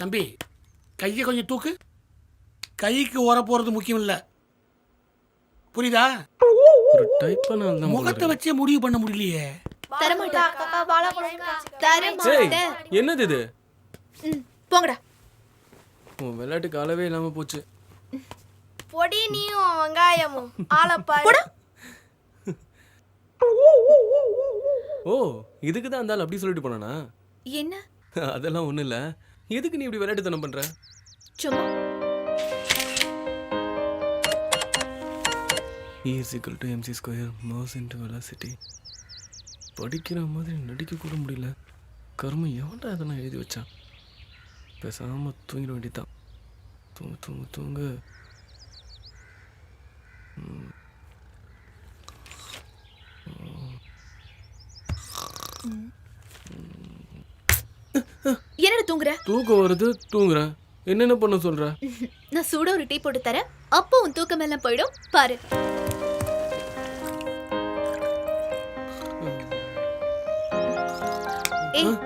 தம்பி, கையை கொஞ்சம் தூக்கு. கைக்கு ஓர போறது முக்கியம் இல்ல, புரியுதா? ஒரு டைப் பண்ணால முகத்தை வச்சே முடிவு பண்ண முடியலையே. என்னது இது? போங்கடா. உன் விளையாட்டுக்கு அளவே இல்லாம போச்சு. பொடி நீயும் வெங்காயமும் ஆளப்பாரு. ஓ, இதுக்கு தான் அந்த ஆள் அப்படி சொல்லிட்டு போனானா? என்ன? அதெல்லாம் ஒண்ணும் இல்ல. எதுக்கு நீ இப்படி விளையாட்டுத்தனம் பண்ற? சும்மா. E = mc², mass into velocity. படிக்கிற மாதிரி நடிக்க கூட முடியல. கர்மம், எவன்டா அதெல்லாம் எழுதி வச்சான்? பேசாம தூங்கிட வேண்டியதான். தூங்கு தூங்கு தூங்கு. என்னடா தூங்குற? தூக்கம் வருது, தூங்குறேன். என்னென்ன பண்ண சொல்ற? நான் சூட ஒரு டீ போட்டு தரேன். அப்போ உன் தூக்கம் எல்லாம் போயிடும் பாரு. ஏய்.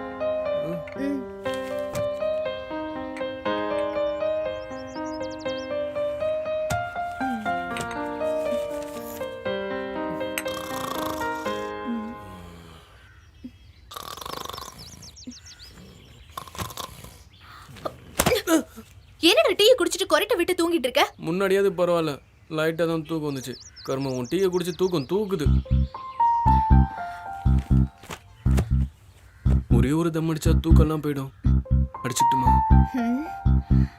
என்னடா டீயை குடிச்சிட்டு கொரட்டை விட்டு தூங்கிட்டு இருக்க? முன்னாடியாவது பரவாயில்ல, லைட்டாக தான் தூக்கம் வந்துச்சு. கர்மம், உன் டீயை குடிச்சு தூக்கம் தூக்குது. ஒரே ஒரு தம் அடிச்சா தூக்கம்லாம் போயிடும். அடிச்சுட்டுமா?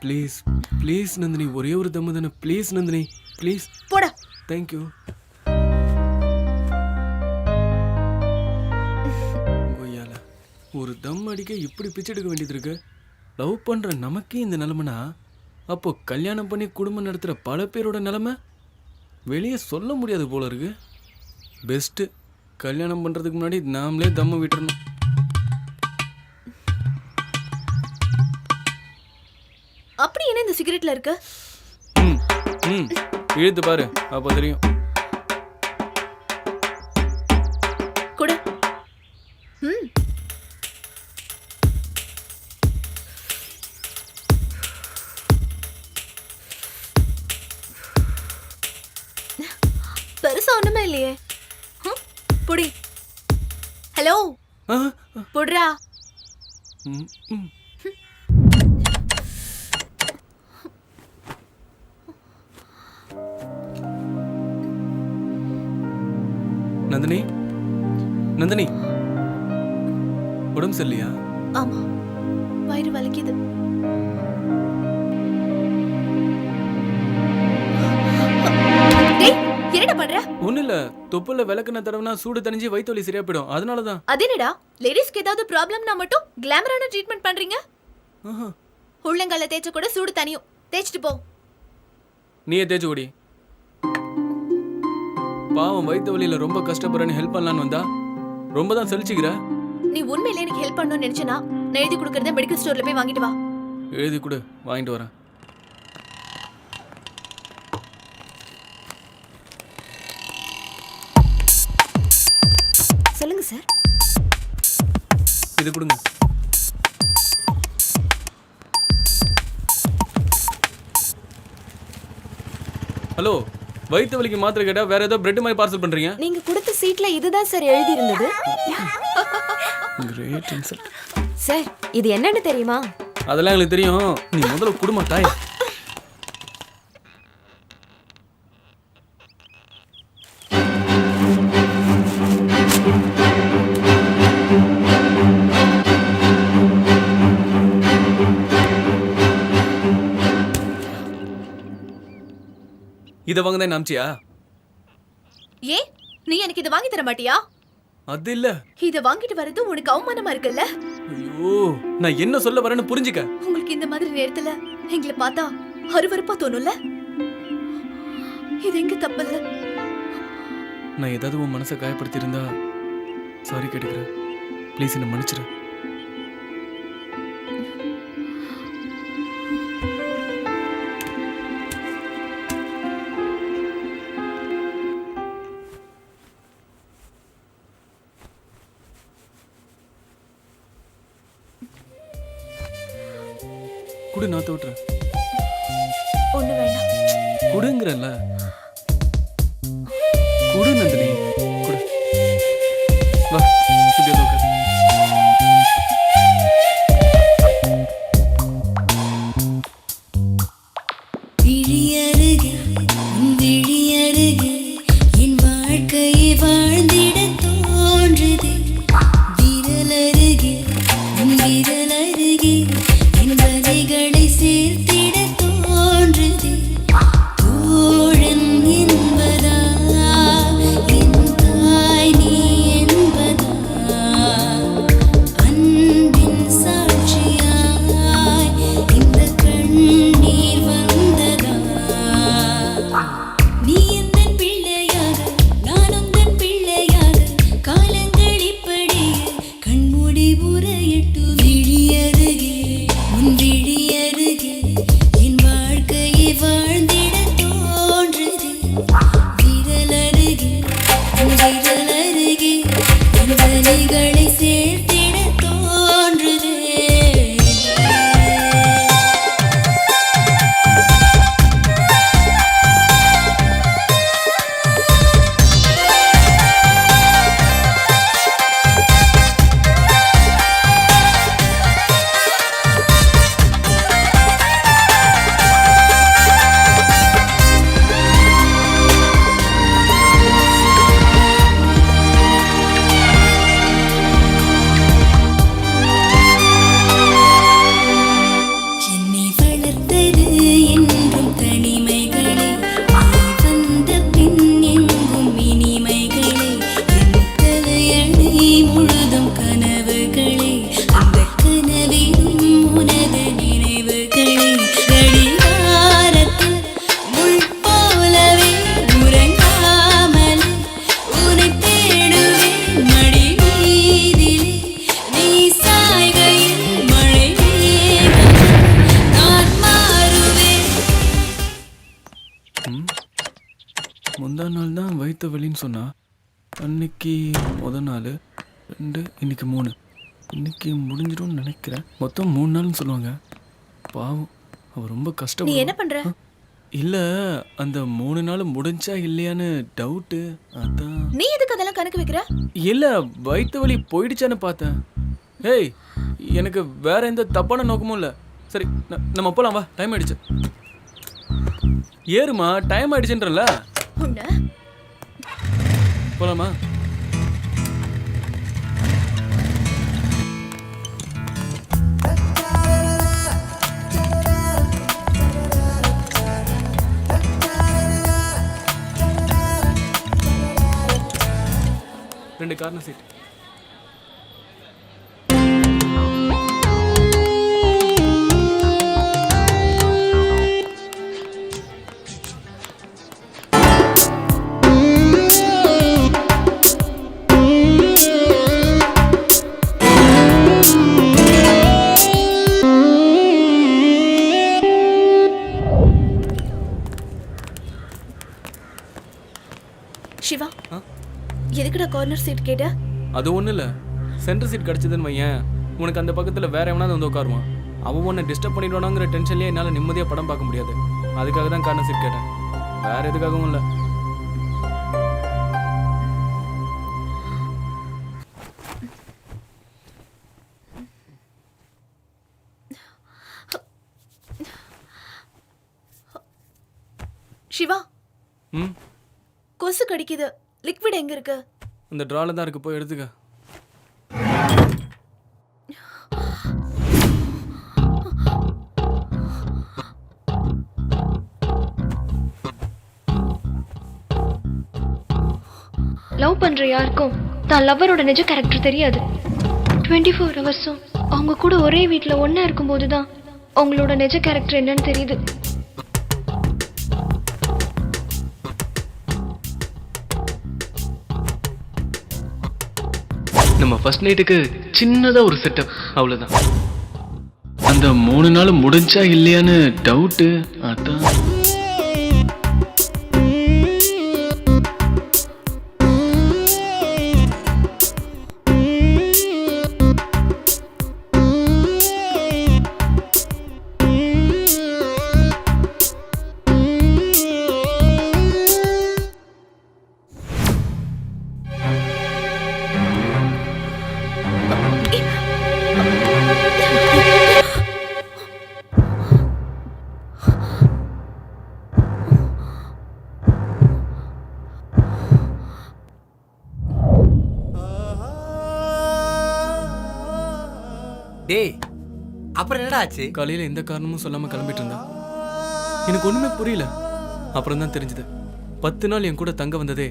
ப்ளீஸ் ப்ளீஸ் நந்தினி, ஒரே ஒரு தம்மு தானே. Please Nandini, please. போடா. தேங்க்யூ. ஒரு தம் அடிக்க இப்படி பிச்சை எடுக்க வேண்டியது இருக்கு. லவ் பண்ற நமக்கே இந்த நிலைமைனா, அப்போ கல்யாணம் பண்ணி குடும்பம் நடத்துகிற பல பேரோட நிலைமை வெளியே சொல்ல முடியாது போல இருக்கு. பெஸ்ட்டு, கல்யாணம் பண்ணுறதுக்கு முன்னாடி நாமளே தம்ம விட்டுறணும். அப்படி என்ன இந்த சிகரெட்ல இருக்கு? இழுத்து பாரு, அப்போ தெரியும். கொடு. பெருசா ஒண்ணுமே இல்லையே. புடி. ஹலோ, புடுறா. நந்தினி, நந்தினி, உடம்பு சரியில்லையா? ஆமா, வயிறு வலிக்குது. என்னடா பண்ற? ஒண்ணு இல்ல, தொப்புல விளக்குன தடவைனா சூடு தணிஞ்சு வயித்து வலி சரியா போயிடும், அதனாலதான். அதேனடா, லேடிஸ்க்கு ஏதாவது ப்ராப்ளம்னா மட்டும் கிளாமரான ட்ரீட்மெண்ட் பண்றீங்க. உள்ளங்கால தேய்ச்ச கூட சூடு தனியும். தேய்ச்சிட்டு போ. நீயே தேய்ச்சு குடி. பாவம் வயித்து வலியில ரொம்ப கஷ்டப்படுறேன்னு ஹெல்ப் பண்ணலான்னு வந்தா ரொம்ப தான் செலிச்சுக்கிற. நீ உண்மையிலே எனக்கு ஹெல்ப் பண்ணணும்னு நினைச்சனா நான் எழுதி கொடுக்கறத மெடிக்கல் ஸ்டோர்ல போய் வாங்கிட்டு வா. எழுதி கொடு, வாங்கிட்டு வரேன். சொல்லுங்க சார். இது கொடுங்க. ஹலோ, வயிற்று வலிக்கு மாத்திரை கேட்டா வேற ஏதோ பிரெட் மாதிரி பார்சல் பண்றீங்க. நீங்க கொடுத்த சீட்ல இதுதான் சார் எழுதி இருந்தது. Great insult. சார், இது என்னன்னு தெரியுமா? அதெல்லாம் எனக்கு தெரியும், நீ முதல்ல குடும்ப தாய். இத வாங்க தான் நாம்ச்சியா? ஏ, நீ எனக்கு இத வாங்கி தர மாட்டியா? அது இல்ல, இத வாங்கிட்டு வரது உனக்கு அவமானமா இருக்குல்ல? ஐயோ, நான் என்ன சொல்ல வரேன்னு புரிஞ்சுக்க. உங்களுக்கு இந்த மாதிரி நேரத்துல எங்களை பார்த்தா அருவருப்பா தோணும்ல? இது எங்க தப்பு இல்ல. நான் ஏதாவது உன் மனசை காயப்படுத்தி இருந்தா சாரி கேட்டுக்கிறேன். ப்ளீஸ் என்ன மன்னிச்சிரு. குடு, நான் தோட்டுறேன். ஒண்ணு வேண்டாம். குடுங்கறல. குடு நந்தினி, குடு. வா, இப்படி உட்காரு. விழியருகே, விழியருகே என் வாழ்க்கையை வாழ்ந்திட தோன்றுதே. விரலருகே, விரலருகே என் வரைகளை சேர்த்திட தோன்றுதே. தோழன் என்பதா என் கனவுகளே அந்த கனவிலும் உனது நினைவுகளே கடிகாரத்தில் முள் போலவே உறங்காமல் உன்னை தேடுவேன் மடி மீதிலே நீ சாய்கையில் மழை மேகம் நான் மாறுவேன். முந்தா நாள் தான் வயிற்று வலின்னு சொன்னா. அன்னைக்கு முதல் நாள் 2, இன்னைக்கு 3. இன்னைக்கு முடிஞ்சிடும்னு நினைக்கிறேன். மொத்தம் 3 நாள்னு சொல்லுவாங்க. பாவம் அவ ரொம்ப நீ கஷ்டப்படும். என்ன பண்ற? இல்லை அந்த 3 நாள் முடிஞ்சா இல்லையான்னு டவுட்டு. அதான் நீ எதுக்கு அதெல்லாம் கணக்கு வைக்கிற? இல்லை வயிற்று வலி போயிடுச்சான்னு பார்த்தேன். ஏய் எனக்கு வேற எந்த தப்பான நோக்கமும் இல்லை. சரி நம்ம போலாம் வா, டைம் ஆயிடுச்சு. ஏறுமா, டைம் ஆயிடுச்சுன்றல. உன்ன போலாமா? ரெண்டு கார்னர் சீட். சிவா, எதுக்குடா கார்னர் சீட் கேட்ட? அது ஒன்றும் இல்லை, சென்டர் சீட் கிடச்சிதுன்னு வையன், உனக்கு அந்த பக்கத்தில் வேற எவனாவது வந்து உட்காருவான். அவன் உன்னை டிஸ்டர்ப் பண்ணிடுவானாங்கிற டென்ஷன்லேயே என்னால் நிம்மதியாக படம் பார்க்க முடியாது. அதுக்காக தான் கார்னர் சீட் கேட்டேன், வேற எதுக்காகவும் இல்லை. சிவா, ம், கொசு கடிக்குது. லிக்விட் எங்க இருக்கு? அந்த ட்ராவில் தான் இருக்கு, போய் எடுத்துக்க. லவ் பண்ற யாருக்கும் தான் லவ்வரோட நிஜ கேரக்டர் தெரியாது. 24 ஹவர்ஸும் அவங்க கூட ஒரே வீட்டில் ஒன்றா இருக்கும்போது தான் அவங்களோட நிஜ கேரக்டர் என்னன்னு தெரியுது. நம்ம ஃபர்ஸ்ட் நைட்டுக்கு சின்னதாக ஒரு செட்டப், அவ்வளோதான். அந்த 3 நாள் முடிஞ்சா இல்லையான்னு டவுட்டு. அதான் டேய், அப்புறம் என்னடா ஆச்சு? காலையில் எந்த காரணமும் சொல்லாமல் கிளம்பிட்டு இருந்தா. எனக்கு ஒன்றுமே புரியல. அப்புறம் தான் தெரிஞ்சது, 10 நாள் என் கூட தங்க வந்ததே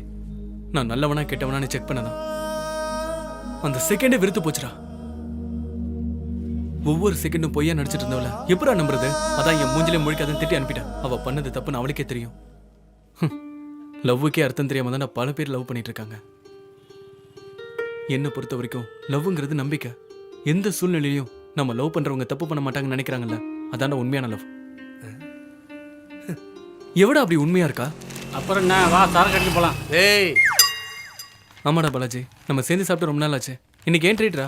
நான் நல்லவனா கெட்டவனான்னு செக் பண்ணதான். அந்த செகண்டே வெறுத்து போச்சுடா. ஒவ்வொரு செகண்டும் பொய்யா நடிச்சிட்டு இருந்தவள எப்படா நம்புறது? அதான் என் மூஞ்சிலே முழிக்காதன்னு திட்டி அனுப்பிட்டேன். அவ பண்ணது தப்புன்னு அவளுக்கே தெரியும். லவ்வுக்கே அர்த்தம் தெரியாம தான் பல பேர் லவ் பண்ணிட்டு இருக்காங்க. என்னை பொறுத்த வரைக்கும் லவ்ங்கிறது நம்பிக்கை. எந்த சூழ்நிலையிலையும் நம்ம லவ் பண்றவங்க தப்பு பண்ண மாட்டாங்கன்னு நினைக்கிறாங்கல்ல, அதான உண்மையான லவ். எவடா அப்படி உண்மையா இருக்கா? அப்புறம் என்ன, வா சரக்கு அடிக்க போலாம். ஏய், ஆமாடா பாலாஜி, நம்ம சேர்ந்து சாப்பிட்டு ரொம்ப நாள் ஆச்சு. இன்னைக்கு ஏன் ட்ரீட்ரா?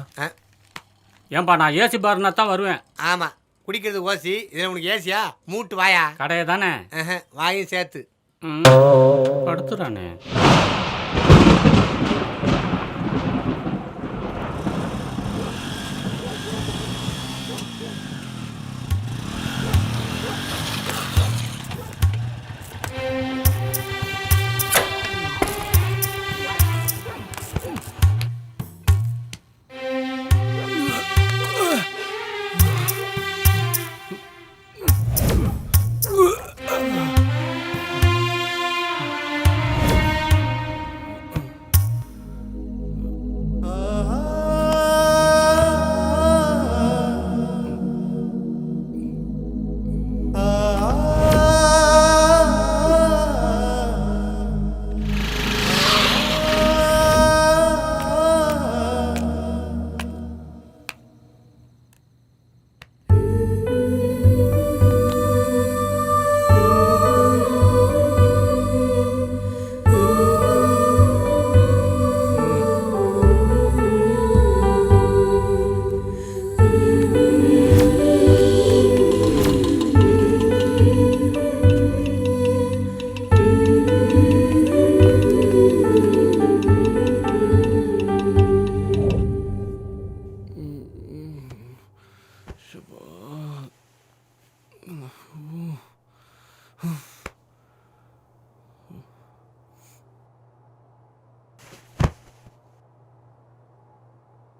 ஏன்பா, நான் ஏசி பார்னா தான் வருவேன். ஆமா, குடிக்கிறது ஓசி, இதில் உனக்கு ஏசியா? மூட்டு வாயா. கடையை தானே, வாயும் சேர்த்து. படுத்துறானே.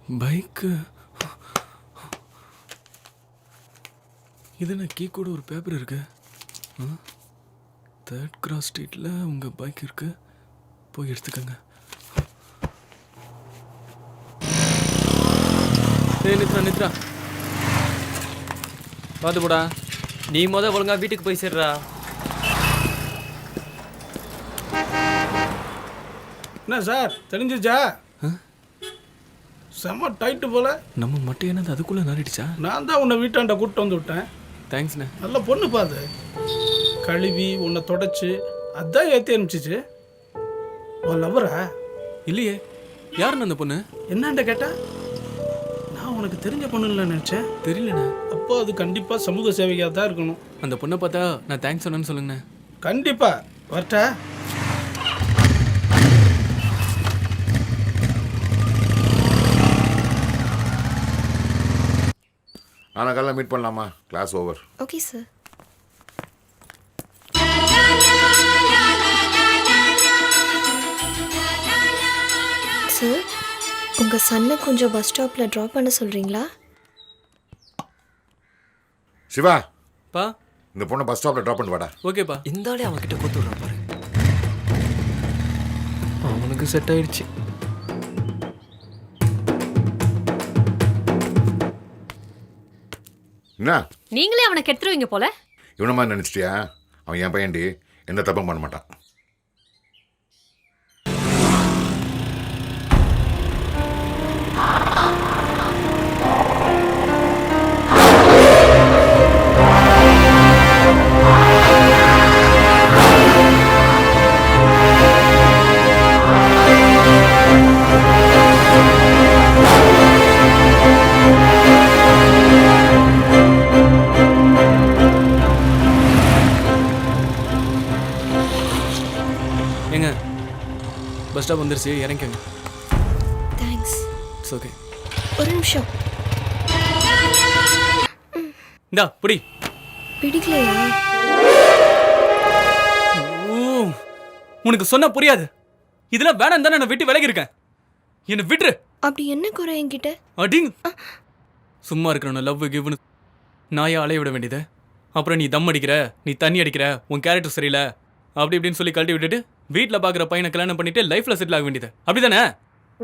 பைக்கு இது என்ன கீ கூட ஒரு பேப்பர் இருக்கு. 3rd Cross ஸ்ட்ரீட்டில் உங்கள் பைக் இருக்கு, போய் எடுத்துக்கோங்க. நித்ரா பார்த்து போடா. நீ ஒழுங்கா வீட்டுக்கு போய் சேர்றா. என்ன சார் தெரிஞ்சிச்சா? செம்ம டைட்டு போல. நம்ம மட்டும் என்னது அதுக்குள்ளே நாரிடுச்சா? நான் தான் உன்னை வீட்டாண்ட கூப்பிட்டு வந்து விட்டேன். தேங்க்ஸ்ண்ணே. நல்ல பொண்ணு பாது, கழுவி உன்னை தொடச்சி அதான் ஏற்றி அனுப்பிச்சிச்சு. உன் லவ்வரா? இல்லையே. யாருன்னு அந்த பொண்ணு? என்னண்ட கேட்டா? நான் உனக்கு தெரிஞ்ச பொண்ணு இல்லை நினச்சேன். தெரியலண்ணே. அப்போ அது கண்டிப்பாக சமூக சேவையாக தான் இருக்கணும். அந்த பொண்ணை பார்த்தா நான் தேங்க்ஸ் சொன்னேன்னு சொல்லுங்கண்ணே. கண்டிப்பாக வரட்டா? ஆனால் காலையில் மீட் பண்ணலாமா? Class over. Okay sir. Sir, உங்கள் சன்னை கொஞ்சம் பஸ் ஸ்டாப்பில் ட்ராப் பண்ண சொல்கிறீங்களா? சிவா பா, இந்த பொண்ணை பஸ் ஸ்டாப்பில் ட்ராப் பண்ணி வாடா. ஓகேப்பா. இந்த ஆளே அவன்கிட்ட கொத்து விடுறான் பாரு. அவனுக்கு செட் ஆயிடுச்சு. என்ன நீங்களே அவனை கெடுத்துருவீங்க போல. இவனை மாதிரி நினச்சிட்டியா? அவன் என் பையன்டி, எந்த தப்பும் பண்ண மாட்டான். ஏங்க, பஸ் ஸ்டாப் வந்துருச்சு, இறங்கிக்கங்க. தேங்க்ஸ். It's okay. ஒரு நிமிஷம். இந்தா புடி. பிடிக்கலையா? உனக்கு சொன்னா புரியாது. இதெல்லாம் வேணாம் தானே நான் விட்டு விலகி இருக்கேன். என்னை விட்டுரு. அப்படி என்ன குறை என்கிட்ட? அடிங். சும்மா இருக்கிறவன லவ் கிவ்னு நாயா அலைய விட வேண்டியது. அப்புறம் நீ தம் அடிக்கிற, நீ தண்ணி அடிக்கிற, உன் கேரக்டர் சரியில்லை அப்படி இப்படின்னு சொல்லி கழட்டி விட்டுட்டு வீட்டில் பார்க்குற பையனை கல்யாணம் பண்ணிட்டு லைஃப்ல செட்டில் ஆக வேண்டியது. அப்படிதானே?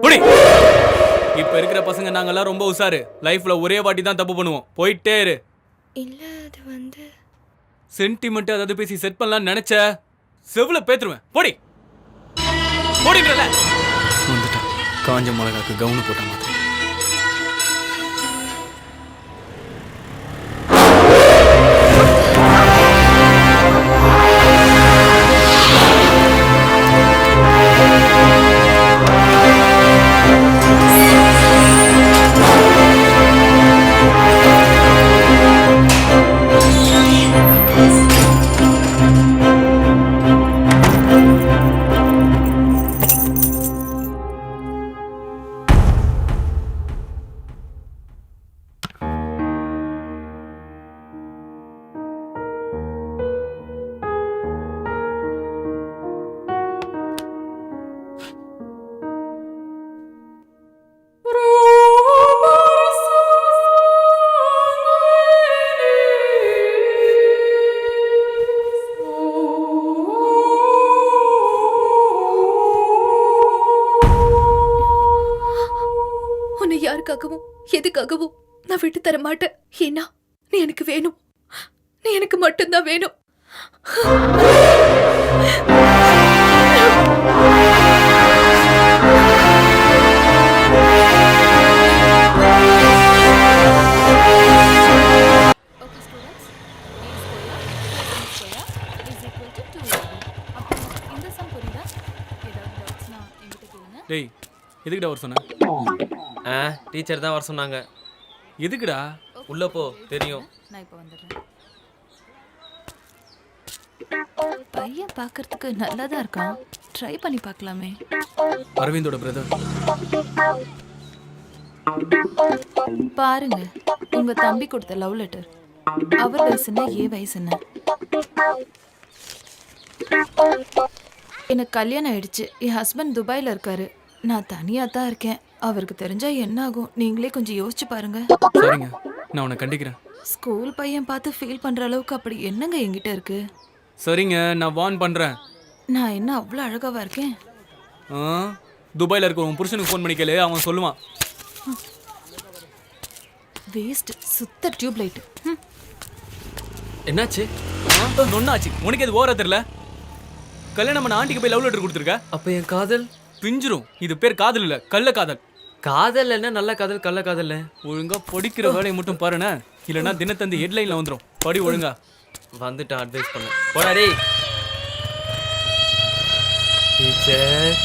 புடி. இப்போ இருக்கிற பசங்க நாங்கெல்லாம் ரொம்ப உஷாரு. லைஃப்ல ஒரே வாட்டி தான் தப்பு பண்ணுவோம். போயிட்டே இரு. இல்லை, அது வந்து சென்டிமெண்ட் அதாவது பேசி செட் பண்ணலாம்னு நினைச்ச செவ்ல பேத்துருவேன். போடி போடின்றல. வந்துட்டான் காஞ்ச மிளகாக்கு கவுனு போட்ட மாதிரி. யாருக்காகவும் எதுக்காகவும் நான் விட்டு தர மாட்டேன். ஏன்னா நீ எனக்கு வேணும், நீ எனக்கு மட்டும்தான் வேணும். டேய், எதுக்குடா வர சொன்ன? டீச்சர் தான் வர சொன்னாங்க. எதுக்குடா? உள்ள போ, தெரியும். நான் இப்போ வந்துடுறேன். பையன் பார்க்கறதுக்கு நல்லா தான் இருக்கான். ட்ரை பண்ணி பார்க்கலாமே. அரவிந்தோட பிரதர். பாருங்க, உங்க தம்பி கொடுத்த லவ் லெட்டர். அவர் வயசு என்ன, ஏன் வயசு என்ன? எனக்கு கல்யாணம் ஆயிடுச்சு. என் ஹஸ்பண்ட் துபாயில் இருக்காரு. நான் தனியா தான் இருக்கேன். அவருக்கு தெரிஞ்சா என்ன ஆகும்? நீங்களே கொஞ்சம் யோசிச்சு பாருங்க. சரிங்க, நான் உன்னை கண்டிக்கிறேன். ஸ்கூல் பையன் பார்த்து ஃபீல் பண்ற அளவுக்கு அப்படி என்னங்க என்கிட்ட இருக்கு? சரிங்க, நான் வார்ன் பண்றேன். நான் என்ன அவ்வளோ அழகாவா இருக்கேன்? துபாயில இருக்க உன் புருஷனுக்கு ஃபோன் பண்ணி கேளு, அவன் சொல்லுவான். வேஸ்ட், சுத்த டியூப் லைட். என்னாச்சு? நொன்னாச்சு. உனக்கு இது ஓர தெரியல? கல்யாணம் பண்ண ஆண்டிக்கு போய் லவ் லெட்டர் கொடுத்துருக்க. அப்ப என் காதல் பிஞ்சிரும். இது பேர் காதல் இல்ல, கள்ள காதல். காதல் என்ன நல்ல காதல் கள்ள காதல்? ஒழுங்கா படிக்கிற வேலையை மட்டும் பாருண்ணே, இல்லைன்னா தினத்தந்தி ஹெட்லைன்ல வந்துடும். படி ஒழுங்கா. வந்துட்டு அட்வைஸ் பண்ண போடாடி டீச்சர்.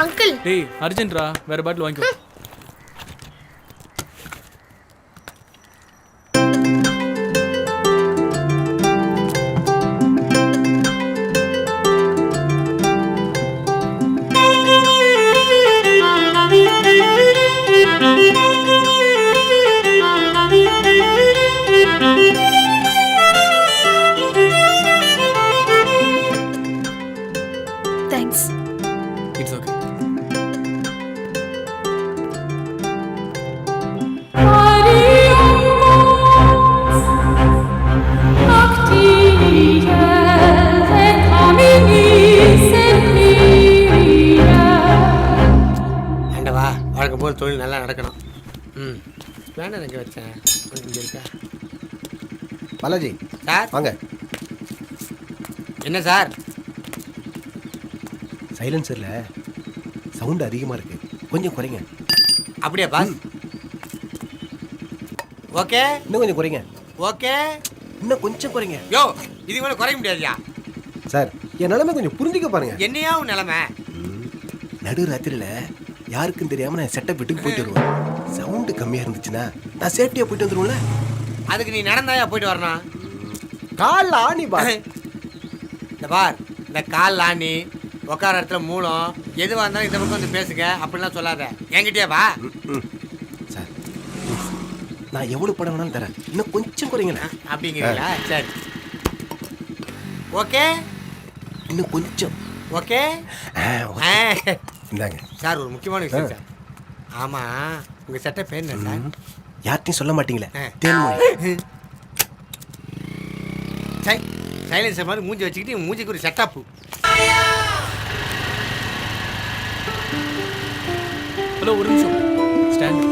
அங்கிள் டேய் அர்ஜென்ட்ரா, வேற பாட்டில் வாங்கிக்கோ. தேங்க்ஸ். It's okay. ஆண்டவா, வழக்கம் போல் தொழில் நல்லா நடக்கணும். ஸ்பேனர் எங்கே வச்சேன்? இங்கே இருக்கா? பாலாஜி சார் வாங்க. என்ன சார்? சைலன்சரில் சவுண்டு அதிகமாக இருக்கு, கொஞ்சம் குறைங்க. அப்படியா பாஸ்? ஓகே, இன்னும் கொஞ்சம் குறைங்க. ஓகே, இன்னும் கொஞ்சம் குறைங்க. யோ இது மேலே குறைக்க முடியாதுயா. சார், என் நிலைமை கொஞ்சம் புரிஞ்சுக்க பாருங்க. என்னையா உன் நிலைமை? நடு ராத்திரியில் யாருக்கும் தெரியாமல் நான் செட்டப் வீட்டுக்கு போயிட்டு வருவேன். சவுண்டு கம்மியாக இருந்துச்சுன்னா நான் சேஃப்டியாக போயிட்டு வந்துடுவேன்ல. அதுக்கு நீ நடந்தாயா போயிட்டு வரணும்? காலில் ஆணி பாரு. இந்த பார், இந்த கால் ஆணி உட்கார இடத்துல மூலம் எதுவாக இருந்தாலும் இந்த பக்கம் வந்து பேசுங்க, அப்படிலாம் சொல்லாத. என்கிட்டயே வா. சார், நான் எவ்வளோ படம் வேணாலும் தரேன், இன்னும் கொஞ்சம் குறைங்கண்ணா. அப்படிங்கிறீங்களா? சரி, ஓகே, இன்னும் கொஞ்சம். ஓகே. இந்தாங்க சார், ஒரு முக்கியமான விஷயம் சார். ஆமாம், உங்கள் சட்டை பேர் என்ன சார்? யார்ட்டையும் சொல்ல மாட்டீங்களே, தேன்மொழி. சைலன்சர் மாதிரி மூஞ்சி வச்சுக்கிட்டு மூஞ்சிக்கு ஒரு செட்டப்பு. ஹலோ, ஒரு நிமிஷம். ஸ்டாண்ட்.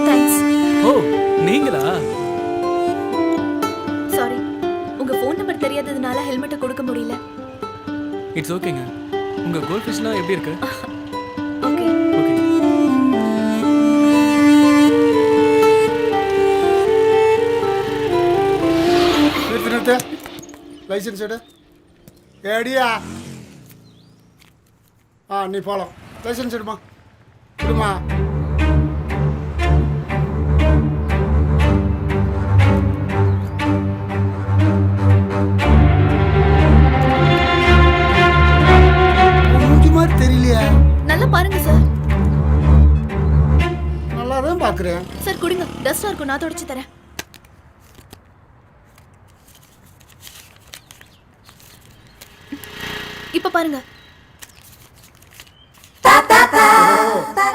தேங்க்ஸ். ஓ, நீங்களா? சாரி, உங்க ஃபோன் நம்பர் தெரியாததுனால ஹெல்மெட்டை கொடுக்க முடியல. இட்ஸ் ஓகேங்க. உங்க கோல்ட் ஃபிஷ்லாம் எப்படி இருக்கு? ஓகே. ஓகே. நிறுத்து. லைசன்ஸ் எடு. ஏடியா? நீ போகலாம். லைசன்ஸ் எடுமா. எடுமா. மாதிரி தெரியலையா? நல்லா பாருங்க சார். நல்லா தான் பார்க்குறேன். சார் கொடுங்க, டஸ்டாக இருக்கும், நான் தொடச்சி தரேன். இப்போ பாருங்க.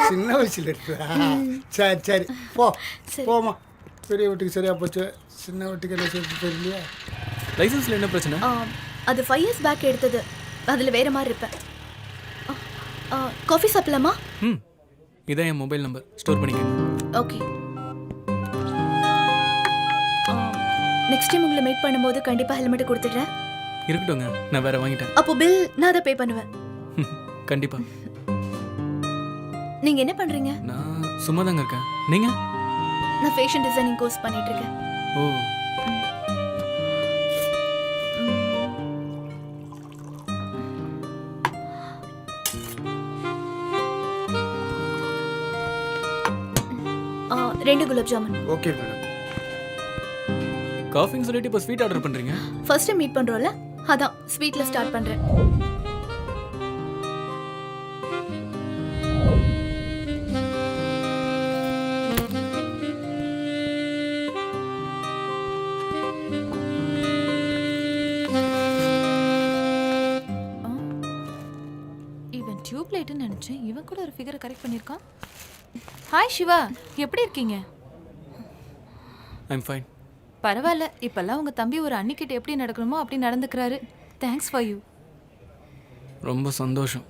சின்ன வயசுல இருக்குதா? சரி சரி, போ போமா. பெரிய வீட்டுக்கு சரியா போச்சு, சின்ன வீட்டுக்கு என்ன சேர்த்து தெரியலையா? லைசன்ஸ்ல என்ன பிரச்சனை? அது 5 இயர்ஸ் பேக் எடுத்தது, அதில் வேற மாதிரி இருப்பேன். காஃபி சாப்பிடலாமா? இதான் என் மொபைல் நம்பர், ஸ்டோர் பண்ணிக்கோங்க. ஓகே. நெக்ஸ்ட் டைம் உங்களை மீட் பண்ணும்போது கண்டிப்பாக ஹெல்மெட் கொடுத்துடுறேன். இருக்கட்டும்ங்க, நான் வேற வாங்கிட்டேன். அப்போ பில் நான் அதை பே பண்ணுவேன். கண்டிப்பா. நீங்க என்ன பண்றீங்க? நான் சும்மா தாங்க இருக்கேன். நீங்க? நான் ஃபேஷன் டிசைனிங் கோர்ஸ் பண்ணிட்டு இருக்கேன். Oh. 2 gulab jamun. Okay madam. காஃபின்னு சொல்லிட்டு இப்போ ஸ்வீட் ஆர்டர் பண்ணுறீங்க? ஃபர்ஸ்ட் டைம் மீட் பண்றோம்ல, அதான் ஸ்வீட்ல ஸ்டார்ட் பண்றேன். இவன் டியூப் லைட்னு நினைச்சேன், இவன் கூட ஒரு ஃபிகரை கரெக்ட் பண்ணியிருக்கான். ஹாய் சிவா, எப்படி இருக்கீங்க? I'm fine. பரவாயில்ல, இப்பெல்லாம் உங்க தம்பி ஒரு அன்னிக்கிட்ட எப்படி நடக்கணுமோ அப்படி நடந்துக்கிறாரு. Thanks for you. ரொம்ப சந்தோஷம்.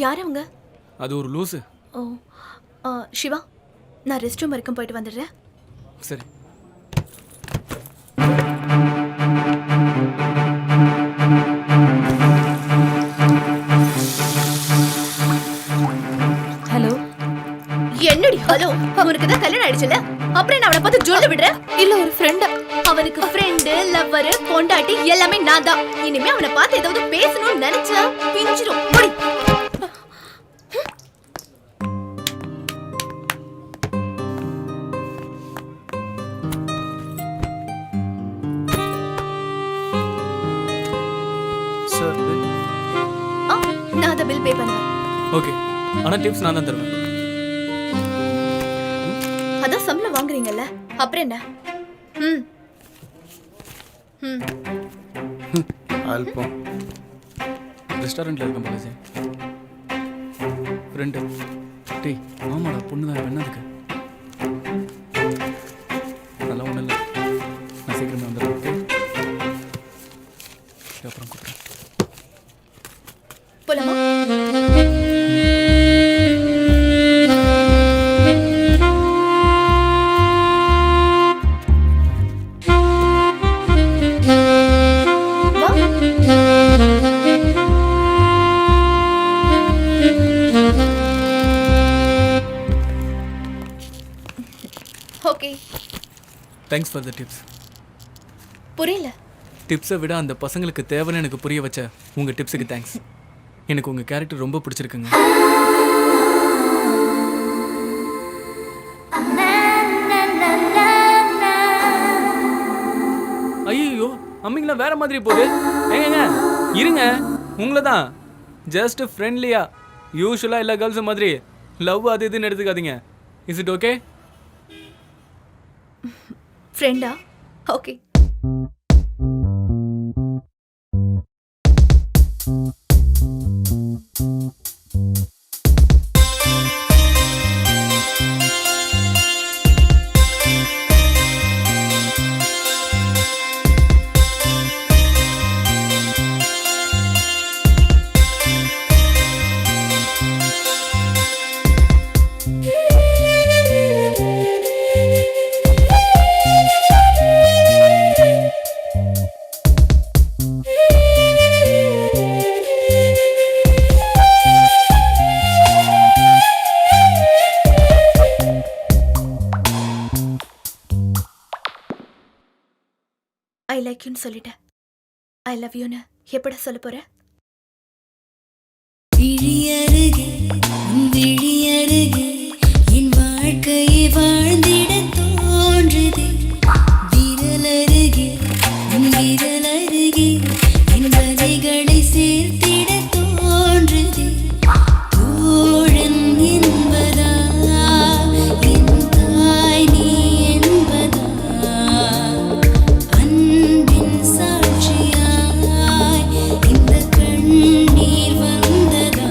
யார் அவங்க? அது ஒரு லூசு. ஓ, சிவா, நான் ரெஸ்ட் ரூம் வரைக்கும் போயிட்டு வந்துடுறேன். சரி. ஹலோ. என்னடி ஹலோ? உனக்கு தான் கல்யாணம் ஆயிடுச்சுல, அப்புறம் நான் அவனை பார்த்து ஜொல்ல விடுறேன். இல்ல, ஒரு ஃப்ரெண்ட். அவனுக்கு ஃப்ரெண்டு, லவ்வர், பொண்டாட்டி எல்லாமே நான் தான். இனிமே அவனை பார்த்து ஏதாவது பேசணும்னு நினைச்சா பிஞ்சிரும். போடி. சார், நான் அதை பில் பே பண்ணுவேன். ஓகே. ஆனால் டிப்ஸ் நான் தான் தருவேன். அதான் சம்பளம் வாங்குறீங்கல்ல, அப்புறம் என்ன? ம் ம். அல்பம். ரெஸ்டாரண்ட்டில் இருக்கேன் பாலாஜி. ஃப்ரெண்டு. டேய், ஆமாடா, பொண்ணு தான். என்ன இருக்கு? அதெல்லாம் ஒன்றும் இல்லை. நான் சீக்கிரமே வந்துடுறேன். ஓகே, அப்புறம் கூப்பிட்றேன். போலாமா? Okay. Thanks for the tips. புரியல. டிப்ஸை விட அந்த பசங்களுக்கு தேவைன்னு எனக்கு புரிய வச்ச உங்கள் டிப்ஸுக்கு தேங்க்ஸ். எனக்கு உங்கள் கேரக்டர் ரொம்ப பிடிச்சிருக்குங்க. ஐயோ, அம்மிங்களாம் வேற மாதிரி போகுது. ஏங்க இருங்க, உங்களை தான். ஜஸ்ட் ஃப்ரெண்ட்லியா, யூஸ்வலாக எல்லா கேர்ள்ஸும் மாதிரி லவ் அது இதுன்னு எடுத்துக்காதீங்க. Is it okay? ஃப்ரெண்டா? ஓகே. ஐ லைக் யூன்னு சொல்லிட்டேன். ஐ லவ் யூன்னு எப்படா சொல்ல போற? விழியருகே உன் விழியருகே என் வாழ்க்கையை வாழ்ந்திட தோன்றுதே. விரலருகே உன் விரலருகே என் வலிகளை சேர்த்திட தோன்றுதே. தோழன் என்பதா என் தாய் நீ என்பதா, அன்பின் சாட்சியாய் இந்த கண்ணீர் வந்ததா.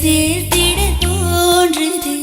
சேர்த்திட தோன்றுது.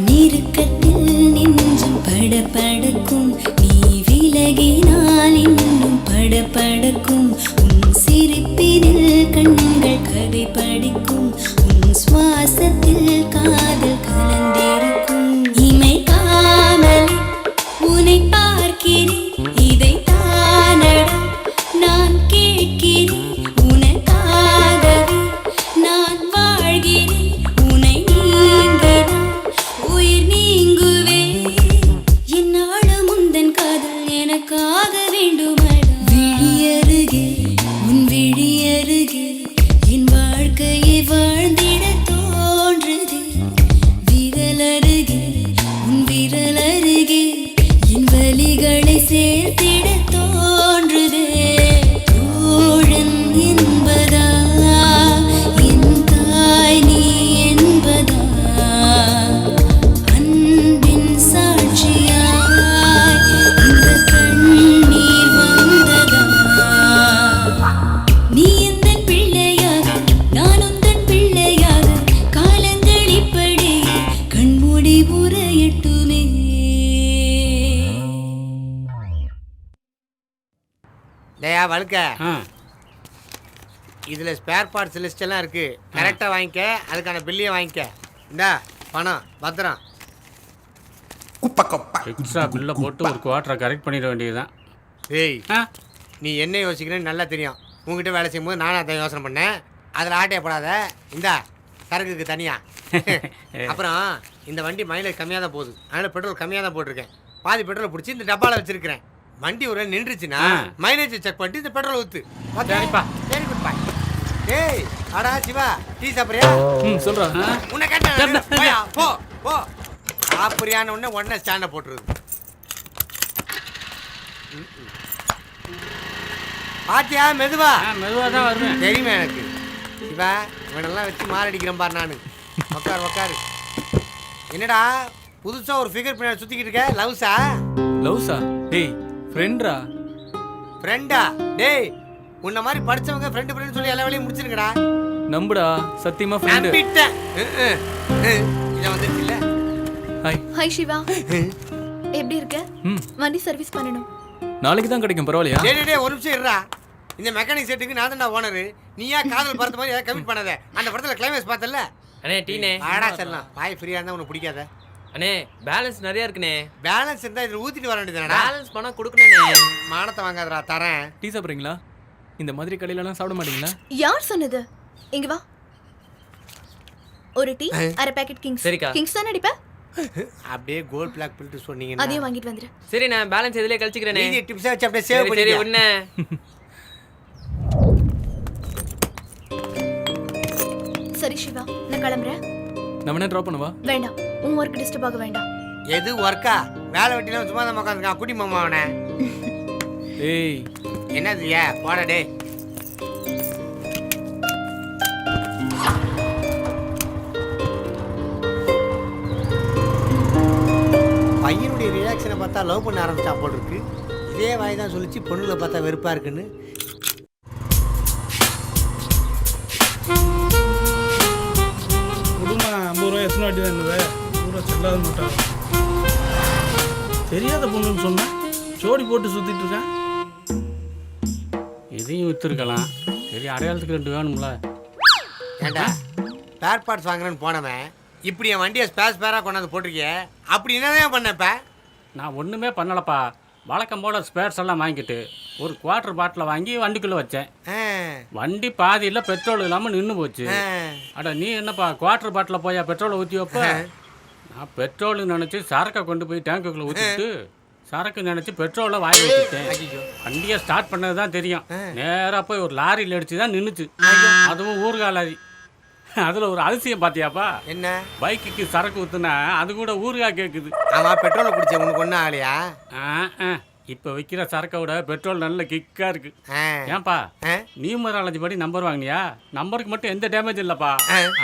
நெருக்கத்தில் நெஞ்சம் படபடக்கும், நீ விலகினால் இன்னும் படபடக்கும். உன் சிரிப்பினில் கண்கள் கதை படிக்கும், உன் சுவாசத்தில் காதல் கலந்திருக்கும். இமைக்காமல் உன்னை பார்க்கிறேன், இதை தானடா நான் கேட்கிறேன். உனக்காகவே நான் வாழ்கிறேன், உன்னை நீங்கினால் உயிர் நீங்குவே. என்னாலும் முந்தன் காதல் எனக்காக வேண்டுமடா. விழியருகே உன் விழியருகே என் வாழ்க்கையை வாழ்ந்திட தோன்றுதே. விரலருகே உன் விரலருகே என் வலிகளை சேர்த்திட தோன்றுதே. தோழன் என்பதா என் தாய் நீ என்பதா, அன்பின் சாட்சியாய் இந்த கண்ணீர் வந்ததா. நீ எந்தன் பிள்ளையாக நான் உந்தன் பிள்ளையாக, காலங்கள் இப்படி கண்மூடி உரையட்டுமே. டேயா வழுக்க, இதில் ஸ்பேர் பார்ட்ஸ் லிஸ்ட் எல்லாம் இருக்கு. கரெக்டாக வாங்கிக்க, அதுக்கான பில்லையும் வாங்கிக்க. இந்தா பணம் பத்திரம். எக்ஸ்ட்ரா பில்லை போட்டு ஒரு குவார்ட்டரை கரெக்ட் பண்ணிட வேண்டியதுதான். ஏய், நீ என்ன யோசிக்கிறேன்னு நல்லா தெரியும். உங்ககிட்ட வேலை செய்யும்போது நானும் அதை யோசனை பண்ணேன். அதில் ஆட்டையப்படாத. இந்தா சரக்குக்கு தனியாக. அப்புறம் இந்த வண்டி மைலேஜ் கம்மியாக தான் போகுது, அதனால் பெட்ரோல் கம்மியாக தான் போட்டிருக்கேன். பாதி பெட்ரோல் பிடிச்சி இந்த டப்பாவில் வச்சிருக்கிறேன். வண்டி ஒரு நின்றுச்சுன்னா மைலேஜ் செக் பண்ணிட்டு இந்த பெட்ரோல் ஊற்று. சரிப்பா, வெரி குட் பாய். ஏய் அடா சிவா, டீ சாப்பிட்றியா? சொல்கிறேன். உன்னை கேட்டேன். போயா, போ போ. சாப்பிட்றியான உடனே ஸ்டாண்டை போட்டுருது. பாத்தியா? மெதுவா மெதுவாக தான் வருவேன். தெரியுமே எனக்கு. சிவா, இவனெல்லாம் வச்சு மாரடிக்கிறேன் பாரு நான். உக்காரு உக்காரு. என்னடா புதுசாக ஒரு ஃபிகர் பின்னாடி சுற்றிக்கிட்டு இருக்க? லவ்ஸா? லவ்ஸா? டேய் ஃப்ரெண்ட்ரா. ஃப்ரெண்டா? டேய், உன்ன மாதிரி படிச்சவங்க ஃப்ரெண்டு ஃப்ரெண்டு சொல்லி எல்லா வேலையும் முடிச்சிருக்கடா. நம்புடா, சத்தியமா ஃப்ரெண்ட். நம்பிட்டேன். இத வந்துச்சு இல்ல. ஹாய். ஹாய் சிவா, எப்படி இருக்க? வண்டி சர்வீஸ் பண்ணணும். நாளைக்கு தான் கிடைக்கும், பரவாயில்லையா? டேய் டேய், ஒரு நிமிஷம் இருடா. இந்த மெக்கானிக் செட்டுக்கு நான் தான் ஓனர். நீயா காதல் படத்த மாதிரி ஏதாவது கமிட் பண்ணாத. அந்த படத்துல கிளைமேக்ஸ் பார்த்தல? அண்ணே டீனே. ஆடா செல்லாம். வாய் ஃப்ரீயா இருந்தா உனக்கு பிடிக்காத. அண்ணே பேலன்ஸ் நிறைய இருக்குண்ணே. பேலன்ஸ் இருந்தா இதுல ஊத்திட்டு வர வேண்டியதுதானடா. பேலன்ஸ் பணா கொடுக்கணுண்ணே. மானத்தை வாங்காதடா, தரேன். டீ சாப்பிட்றீங்களா? இந்த மாதிரி கடையிலலாம் சாப்பிட மாட்டீங்களா? யார் சொன்னது? இங்க வா. ஒரு டீ, அரை பாக்கெட் கிங்ஸ். சரிக்கா. கிங்ஸ் தானே அடிப்ப? அப்படியே கோல்ட் பிளாக் பில்ட் சொன்னீங்கன்னா அதையும் வாங்கிட்டு வந்துரு. சரி, நான் பேலன்ஸ் இதிலே கழிச்சுக்கிறேனே. நீங்க டிப்ஸா வச்சு அப்படியே சேவ் சரி பண்ணி. உடனே. சரி சிவா, நான் கிளம்புறேன். நான் வேணா ட்ராப் பண்ணவா? வேண்டாம், உன் ஒர்க் டிஸ்டர்ப் ஆக வேண்டாம். எது ஒர்க்கா? வேலை வெட்டிலாம் சும்மா தான் உட்காந்துருக்கான் குடி மாமா அவனை. ஏய் என்னது? போடா டே. பையனுடைய ரியாக்ஷனை பார்த்தா லவ் பண்ண ஆரம்பிச்சா போல் இருக்கு. இதே வாய் தான் சொல்லிச்சு பொண்ணுங்களை பார்த்தா வெறுப்பா இருக்குன்னு. குடும்பம் 50 ரூபா எத்தனை வாட்டி தான் இருந்தது? பூரா செல்லாத மாட்டான். தெரியாத பொண்ணுன்னு சொன்னா ஜோடி போட்டு சுத்திட்டு இருக்கேன். இதையும் விற்றுருக்கலாம். சரி, அடையாளத்துக்கு 2 வேணும்ல. ஏண்டா ஸ்பேர் பார்ட்ஸ் வாங்குறேன்னு போனவன் இப்படி என் வண்டியை ஸ்பேராக கொண்டாந்து போட்டிருக்கிய. அப்படி என்னதான் பண்ணப்ப? நான் ஒன்றுமே பண்ணலப்பா. வழக்கம் போல் ஸ்பேர்ஸ் எல்லாம் வாங்கிட்டு ஒரு குவார்ட்டர் பாட்டில் வாங்கி வண்டிக்குள்ளே வச்சேன். வண்டி பாதியில் பெட்ரோல் இல்லாமல் நின்று போச்சு. அட நீ என்னப்பா குவார்ட்டர் பாட்டில் போயா பெட்ரோலை ஊற்றி வைப்ப? நான் பெட்ரோல் நினச்சி சரக்கை கொண்டு போய் டேங்குக்குள்ளே ஊற்றிட்டு சரக்கு நினைச்சு பெட்ரோலை வாங்கி வச்சுட்டேன். வண்டியை ஸ்டார்ட் பண்ணது தான் தெரியும். நேராக போய் ஒரு லாரியில் அடிச்சு தான் நின்றுச்சு. அதுவும் ஊறுகாய் லாரி. அதில் ஒரு அதிசயம் பார்த்தியாப்பா? என்ன? பைக்குக்கு சரக்கு ஊற்றுனா அது கூட ஊறுகாய் கேட்குது. ஆமாம், பெட்ரோலை குடிச்ச உனக்கு ஒன்றும் ஆகலையா? இப்போ விற்கிற சரக்கை விட பெட்ரோல் நல்ல கிக்காக இருக்கு. ஏன்பா நியூமராலஜி படி நம்பர் வாங்கினியா? நம்பருக்கு மட்டும் எந்த டேமேஜ் இல்லைப்பா.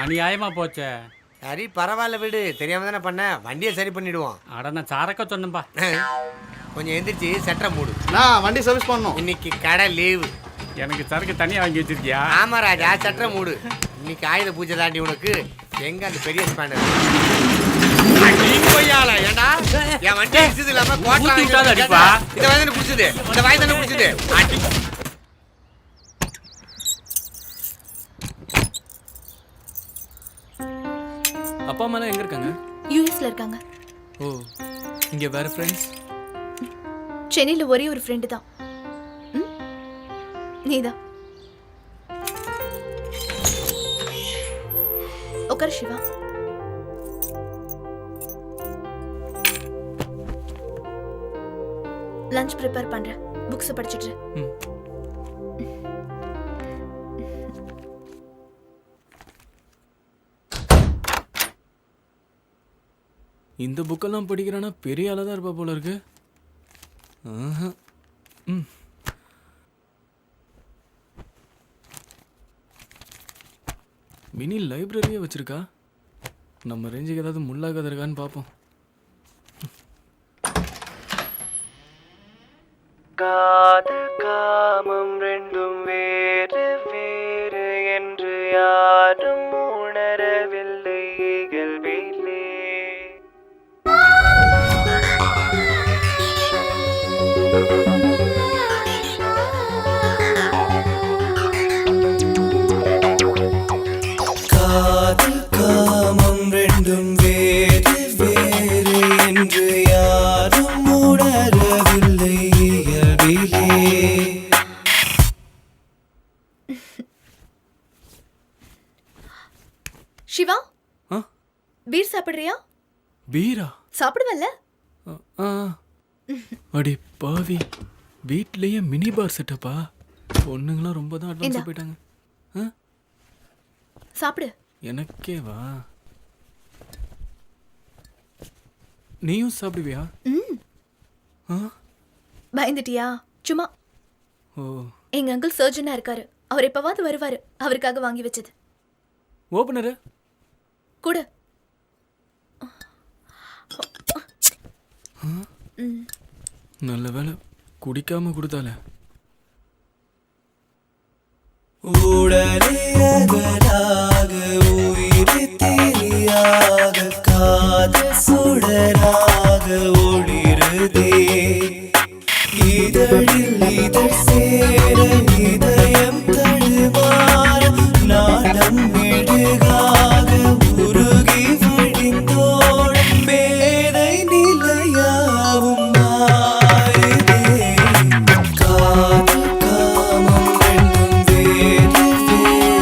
அநியாயமாக போச்சே. சரி பரவாயில்ல விடு, தெரியாம தானே பண்ண, வண்டியை சரி பண்ணிடுவோம். அட நான் சரக்க சொன்னேன்பா. கொஞ்சம் எந்திரிச்சு செட்டரை மூடு. நான் வண்டி சர்வீஸ் பண்ணணும். இன்னைக்கு கடை லீவு. எனக்கு சரக்கு தனியாக வாங்கி வச்சிருக்கியா? ஆமா ராஜா, செட்டரை மூடு. இன்னைக்கு ஆயுத பூஜை தாண்டி உனக்கு. எங்க அந்த பெரிய ஸ்பேனர்? ஏண்டா என் வண்டி குடிச்சது இல்லாம அடிப்பா. இந்த வாய் தானே குடிச்சது, இந்த வாய் தானே குடிச்சது. அப்பா அம்மாலாம் எங்க இருக்காங்க? யூஎஸ்ல இருக்காங்க. ஓ, இங்க வேற ஃப்ரெண்ட்ஸ்? சென்னையில் ஒரே ஒரு ஃப்ரெண்டு தான். நீதான். உட்கார் சிவா. லஞ்ச் ப்ரிப்பேர் பண்றேன். புக்ஸ் படிச்சிட்டு. இந்த புக்கெல்லாம் படிக்கிறானா பெரிய ஆளாக தான் இருப்பா போல இருக்கு. மினி லைப்ரரியே வச்சிருக்கா. நம்ம ரேஞ்சுக்கு ஏதாவது முள்ளாக இருக்கான்னு பார்ப்போம். காதல் காமம் ரெண்டும் வேறு வேறு என்று யாரும் உணரவில்லை இயல்பிலே. காதல் காமம் ரெண்டும் வேறு வேறு என்று யாரும் உணரவில்லை இயல்பிலே. சிவா, பீர் சாப்பிடுறியா? பீரா சாப்பிடுவல்ல? அடி பாவி, வீட்லயே மினி பார் செட்டப்பா. பொண்ணுங்களாம் ரொம்ப தான் அட்வான்ஸா போயிட்டாங்க. சாப்பிடு. எனக்கே வா. நீயும் சாப்பிடுவியா? பயந்துட்டியா? சும்மா. ஓ, எங்க அங்கிள் சர்ஜனா இருக்காரு. அவர் எப்பவாவது வருவாரு. அவருக்காக வாங்கி வச்சது. ஓபனரு கூட. நல்ல வேலை குடிக்காம கொடுத்தால. உடலே அகலாக உயிர் தெரியாக காதல் சுடராக ஒளிருதே. இதழில் இதழ் சேர இதயம் தடுமாற நாடம் மெழுகாக உருகி வழிந்தோட மேதை நிலையாவும் மாறுதே. காதல் காமம் ரெண்டும் வேறு வேறு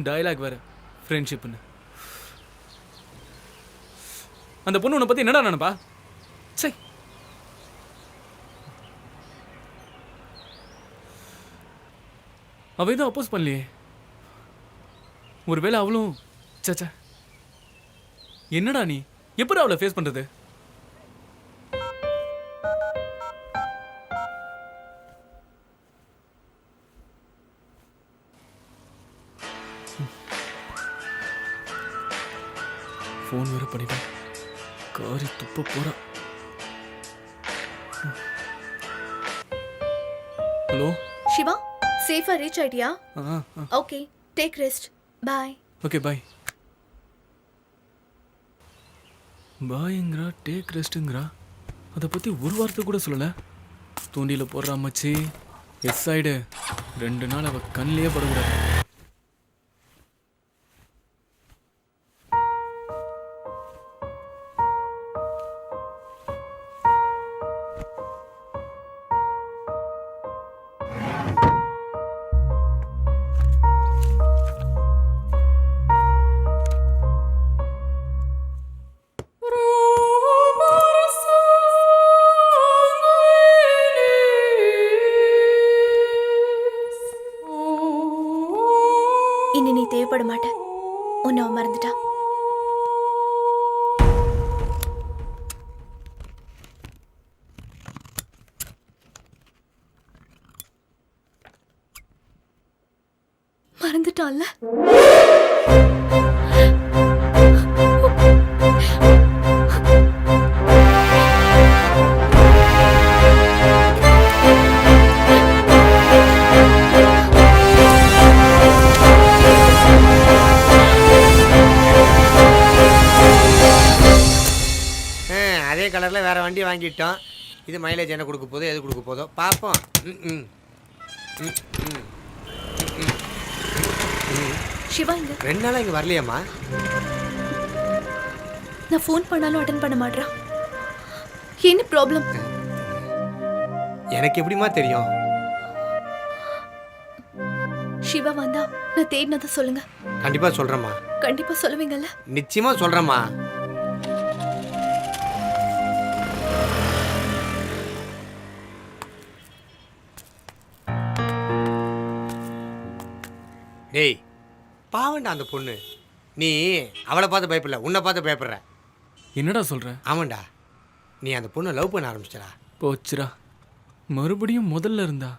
டயலாக் வேற ஃப்ரெண்ட்ஷிப்னு. அந்த பொண்ணு உன்னை பற்றி என்னடா நினைப்பா? சரி, அவ எதுவும் அப்போஸ் பண்ணலையே. ஒருவேளை அவளும் சச்சா. என்னடா நீ எப்படி அவளை ஃபேஸ் பண்றது? ஃபோன் வேற பண்ணிட்டேன். காரி துப்ப போறா. ஹலோ சிவா, சேஃபா ரீச் ஆயிட்டியா? Okay, take rest. Bye. Okay bye. பாய்ங்கிறா, டேக் ரெஸ்ட்டுங்கிறா. அதை பற்றி ஒரு வார்த்தை கூட சொல்லலை. தூண்டியில் போடுறா மச்சி. எஸ் ஆயிடு. 2 நாள் அவள் கண்ணிலே படக்கூடாது. இனி நீ தேவைப்பட மாட்ட. உன்னை அவன் மறந்துட்டா. மறந்துட்டான்ல? அதே கலரில் வேறு வண்டி வாங்கிட்டோம். இது மைலேஜ் என்ன கொடுக்க போதோ எது கொடுக்க போதோ பார்ப்போம். சிவா இங்க 2 நாளாக இங்கே வரலையாம்மா? நான் ஃபோன் பண்ணாலும் அட்டன் பண்ண மாட்டேறான். என்ன ப்ராப்ளம்? எனக்கு எப்படிமா தெரியும்? சிவா வந்தா நான் தேடினதை சொல்லுங்க. கண்டிப்பாக சொல்கிறேம்மா. கண்டிப்பா சொல்லுவீங்கல்ல? நிச்சயமாக சொல்கிறேம்மா. டேய், பாவண்டா அந்த பொண்ணு. நீ அவளை பார்த்து பயப்படல, உன்னை பார்த்து பயப்படுற. என்னடா சொல்ற? ஆமாண்டா, நீ அந்த பொண்ணை லவ் பண்ண ஆரம்பிச்சிடா. போச்சுரா, மறுபடியும் முதல்ல இருந்தா.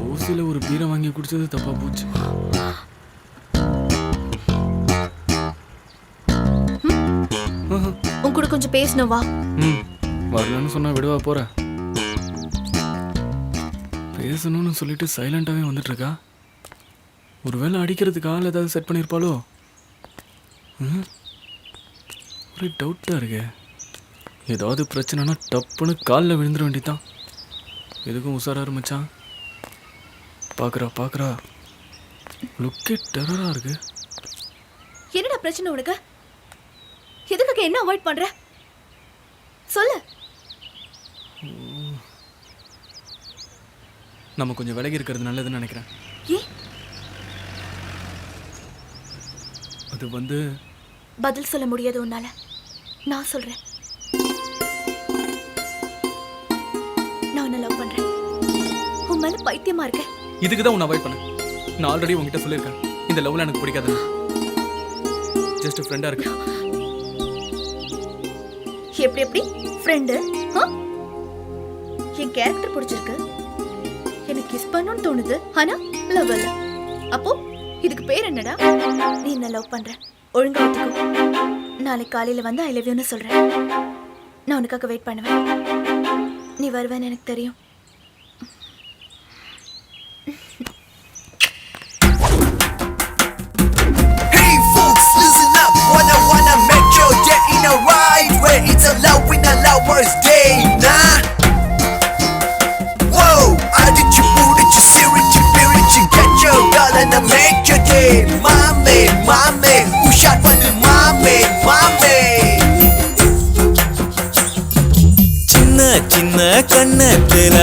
ஓசில ஒரு பீரை வாங்கி குடிச்சது தப்பா போச்சு. உன் கூட கொஞ்சம் பேசணும், வா. வரலன்னு சொன்னா விடுவா போற? பேசணும்னு சொல்லிட்டு சைலண்டாவே வந்துட்டு இருக்கா. ஒருவேளை அடிக்கிறதுக்கு ஆள் ஏதாவது செட் பண்ணியிருப்பாளோ? ஒரு டவுட்டாக இருக்கு. ஏதாவது பிரச்சனைனா டப்புன்னு காலில் விழுந்துட வேண்டியதான். எதுக்கும் உஷாரா மச்சான். பார்க்குறா லுக்கே டெரராக இருக்கு. என்னடா பிரச்சனை உனக்கு? எதுக்காக என்ன அவாய்ட் பண்ற? சொல்லு. நம்ம கொஞ்சம் விலகி இருக்கிறது நல்லதுன்னு நினைக்கிறேன். அது வந்து பதில் சொல்ல முடியாது உன்னால. நான் சொல்றேன். நான் உன்னை லவ் பண்றேன். உன் மேல பைத்தியமா இருக்கேன். இதுக்கு தான் உன்னை அவாய்ட் பண்ணேன். நான் ஆல்ரெடி உங்ககிட்ட சொல்லியிருக்கேன், இந்த லவ்ல எனக்கு பிடிக்காது. ஜஸ்ட் ஃப்ரெண்டா இருக்கு. எப்படி ஃப்ரெண்டு? என் கேரக்டர் பிடிச்சிருக்கு, எனக்கு கிஸ் பண்ணணும்னு தோணுது, ஆனா லவ் இல்ல. அப்போ இதுக்கு பேர் என்னடா? நீ என்ன லவ் பண்ற, ஒழுங்கா ஒத்துக்கோ. நாளைக்கு காலையில வந்து ஐ லவ் யூன்னு சொல்றேன். நான் உனக்காக வெயிட் பண்ணுவேன். நீ வருவேன்னு எனக்கு தெரியும். Hey folks, listen up. Wanna make your day in a right way. It's a love in a lover's day, nah. Whoa, attitude, serious, get your girl and make your day. Mame, who shot one mame. சின்ன சின்ன கண்ணத்துல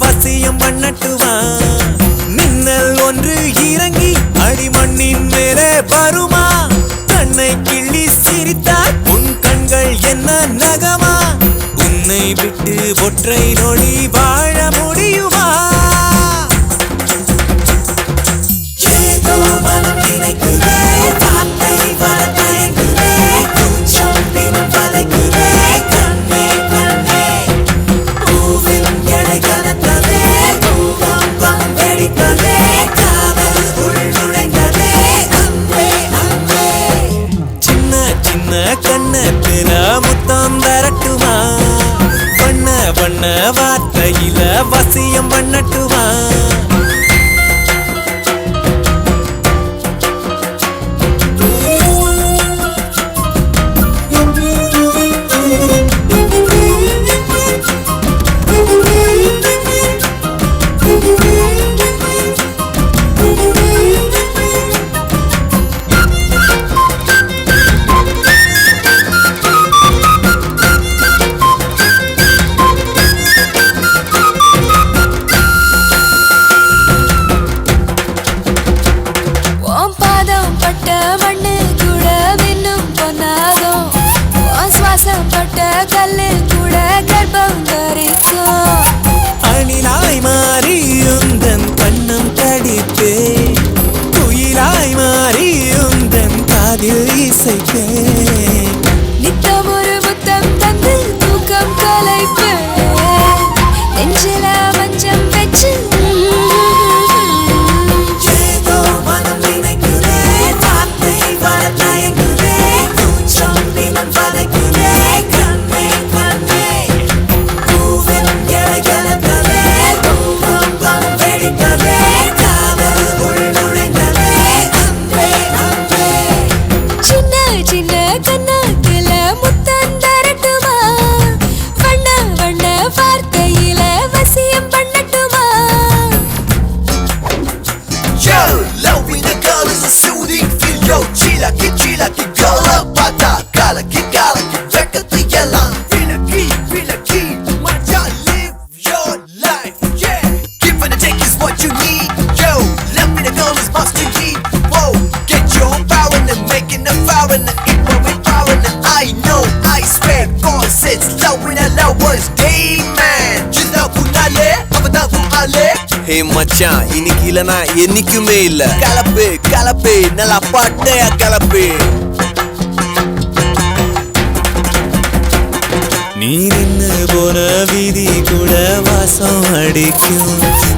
வசியம் பண்ணட்டுமா மின்னல் ஒன்று இறங்கி அடிமண்ணின் மேலே வருமா கண்ணை கிள்ளி சிரித்தால் உன் கண்கள் என்ன நகமா உன்னை விட்டு ஒற்றை நொடி வாழ முடியுமா ஏதோ மனம் நினைக்குதே வார்த்தை வர தயங்குதே கொஞ்சம் தினம் வளைக்குதே கண்ணே கண்ணே பூவின் எடை கனத்ததே பூகம்பம் வெடித்ததே காதல் உள் நுழைந்ததே அன்பே அன்பே சின்ன சின்ன கண்ணத்துல முத்தம் தரட்டுமா வண்ண வண்ண வார்த்தையில வசியம் பண்ணட்டுமா உன் பாதம் பட்ட மண்ணு கூட மின்னும் பொன்னாகும் உன் சுவாசம் பட்ட கல்லு கூட கர்ப்பம் தரிக்கும் அணிலாய் மாறி உந்தன் கண்ணம் கடிப்பே குயிலாய் மாறி உந்தன் காதில் இசைப்பே நித்தம் ஒரு முத்தம் தந்து தூக்கம் கலைப்பு நெஞ்சில மஞ்சம் வச்சு ஏதோ மனம் நினைக்குதே வார்த்தை வர தயங்குதே கொஞ்சம் தினம் வளைக்குதே கண்ணே கண்ணே பூவின் எடை கனத்ததே பூகம்பம் வெடித்ததே காதல் உள் நுழைந்ததே அன்பே அன்பே சின்ன சின்ன கண்ணத்துல முத்தம் தரட்டுமா வண்ண வண்ண வார்த்தையில வசியம் பண்ணட்டுமா Yo, loving a girl is a soothing feel. Yo, chila ki girl up, pata, kala ki rekati yalla. Feel a key, maja, live your life, yeah. Give and take is what you need. Yo, loving a girl is must you need. Whoa, get your power and making a vow and eat my with power and I know, I swear, God says love when I love was amen. Chila kunale, abada kunale. ஹே மச்சான் இன்னைக்கு இல்லனா என்னைக்குமே இல்ல கலப்பு கலப்பு நல்லா பட்டையா கலப்பு நீ நின்னு போன வீதி கூட வாசம் அடிக்கும்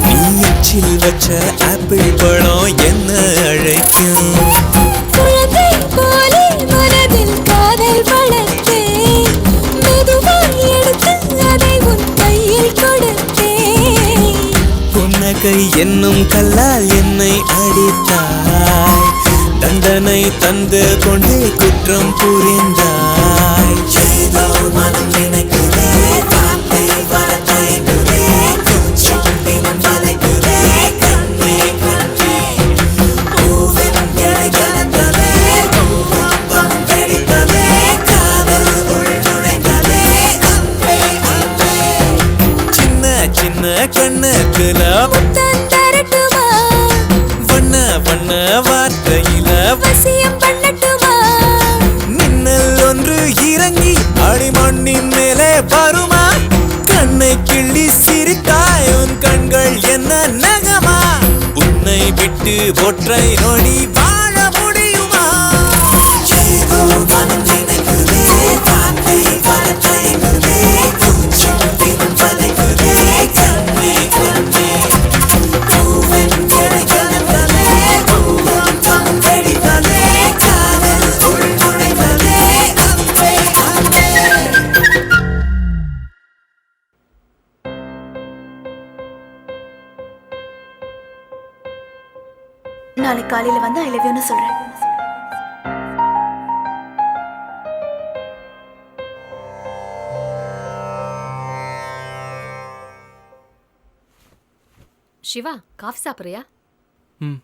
நீ எச்சில் வச்ச ஆப்பிள் பழம் என்ன அழைக்கும் குழந்தை போலே மனதில் காதல் வளர்த்தே மெதுவாய் எடுத்து அதை உன் கையில் கொடுத்தேன் புன்னகை என்னும் கல்லால் என்னை அடித்தாய் தண்டனை தந்து கொண்டே குற்றம் புரிந்தாய் ஏதோ மனம் நினைக்குதே வார்த்தை வர தயங்குதே கொஞ்சம் தினம் வளைக்குதே கண்ணே கண்ணே பூவின் எடை கனத்ததே பூகம்பம் வெடித்ததே காதல் உள் நுழைந்ததே அன்பே அன்பே சின்ன சின்ன கண்ணத்துல முத்தம் தரட்டுமா வண்ண வண்ண வார்த்தையில வசியம் பண்ணட்டுமா மின்னல் ஒன்று இறங்கி அடிமண்ணின் மேலே வருமா கண்ணை கிள்ளி சிரித்தாய் உன் கண்கள் என்ன நகமா உன்னை விட்டு ஒற்றை நொடி வாழ முடியுமா ஏதோ மனம் நினைக்குதே வார்த்தை வர தயங்குதே கொஞ்சம் தினம் வளைக்குதே கண்ணே கண்ணே பூவின் எடை கனத்ததே பூகம்பம் வெடித்ததே காதல் உள் நுழைந்ததே அன்பே அன்பே நாளைக்கு காலையில வந்து ஐ லவ் யூன்னு சொல்றேன். சிவா காஃபி சாப்பிட்றியா? ம்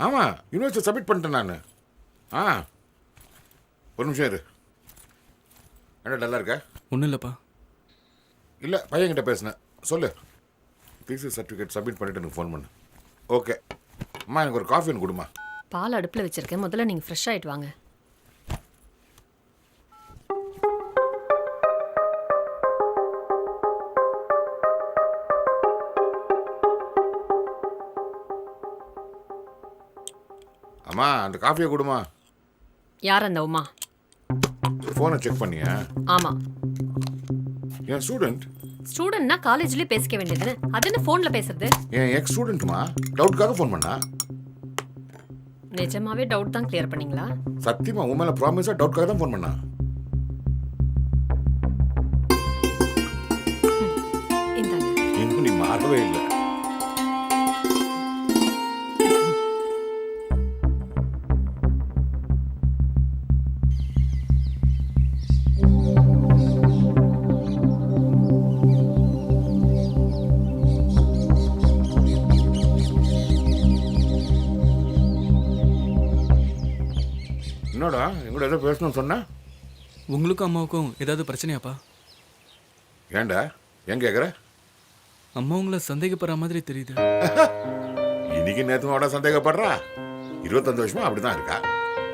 ஆமாம் யூனிவர்சிட்டி சப்மிட் பண்ணிட்டேன் நான் ஒரு நிமிஷம் இரு. என்ன டல்லாக இருக்க? ஒன்றும் இல்லைப்பா. இல்லை பையன்கிட்ட பேசினேன். சொல்லு. தீசிஸ் சர்டிஃபிகேட் சப்மிட் பண்ணிட்டு எனக்கு ஃபோன் பண்ணு. ஓகே அம்மா, எனக்கு ஒரு காஃபி ஒன்று கொடுமா. பால் அடுப்பில் வச்சிருக்கேன், முதல்ல நீங்கள் ஃப்ரெஷ் ஆகிட்டு வாங்க. அம்மா அந்த காஃபியை கொடுமா. யார் அந்த உமா? ஃபோனை செக் பண்ணியா? ஆமாம். என் ஸ்டூடெண்ட். ஸ்டூடெண்ட்னா காலேஜ்லேயே பேசிக்க வேண்டியது, அது என்ன ஃபோனில் பேசுறது? என் எக்ஸ் ஸ்டூடெண்ட்மா, டவுட்காக ஃபோன் பண்ணா. நிஜமாவே டவுட் தான் கிளியர் பண்ணீங்களா? சத்தியமா உன் மேலே ப்ராமிஸாக டவுட்காக தான் ஃபோன் பண்ணா. இன்னும் நீ மாறவே இல்லை. என்னடா எங்கூட ஏதோ பேசணும்னு சொன்ன? உங்களுக்கும் அம்மாவுக்கும் ஏதாவது பிரச்சனையாப்பா? ஏண்டா ஏன் கேட்குற? அம்மா உங்களை சந்தேகப்படுற மாதிரி தெரியுது. இன்னைக்கு நேற்றுமாவோட சந்தேகப்படுறா? 25 வருஷமா அப்படிதான் இருக்கா.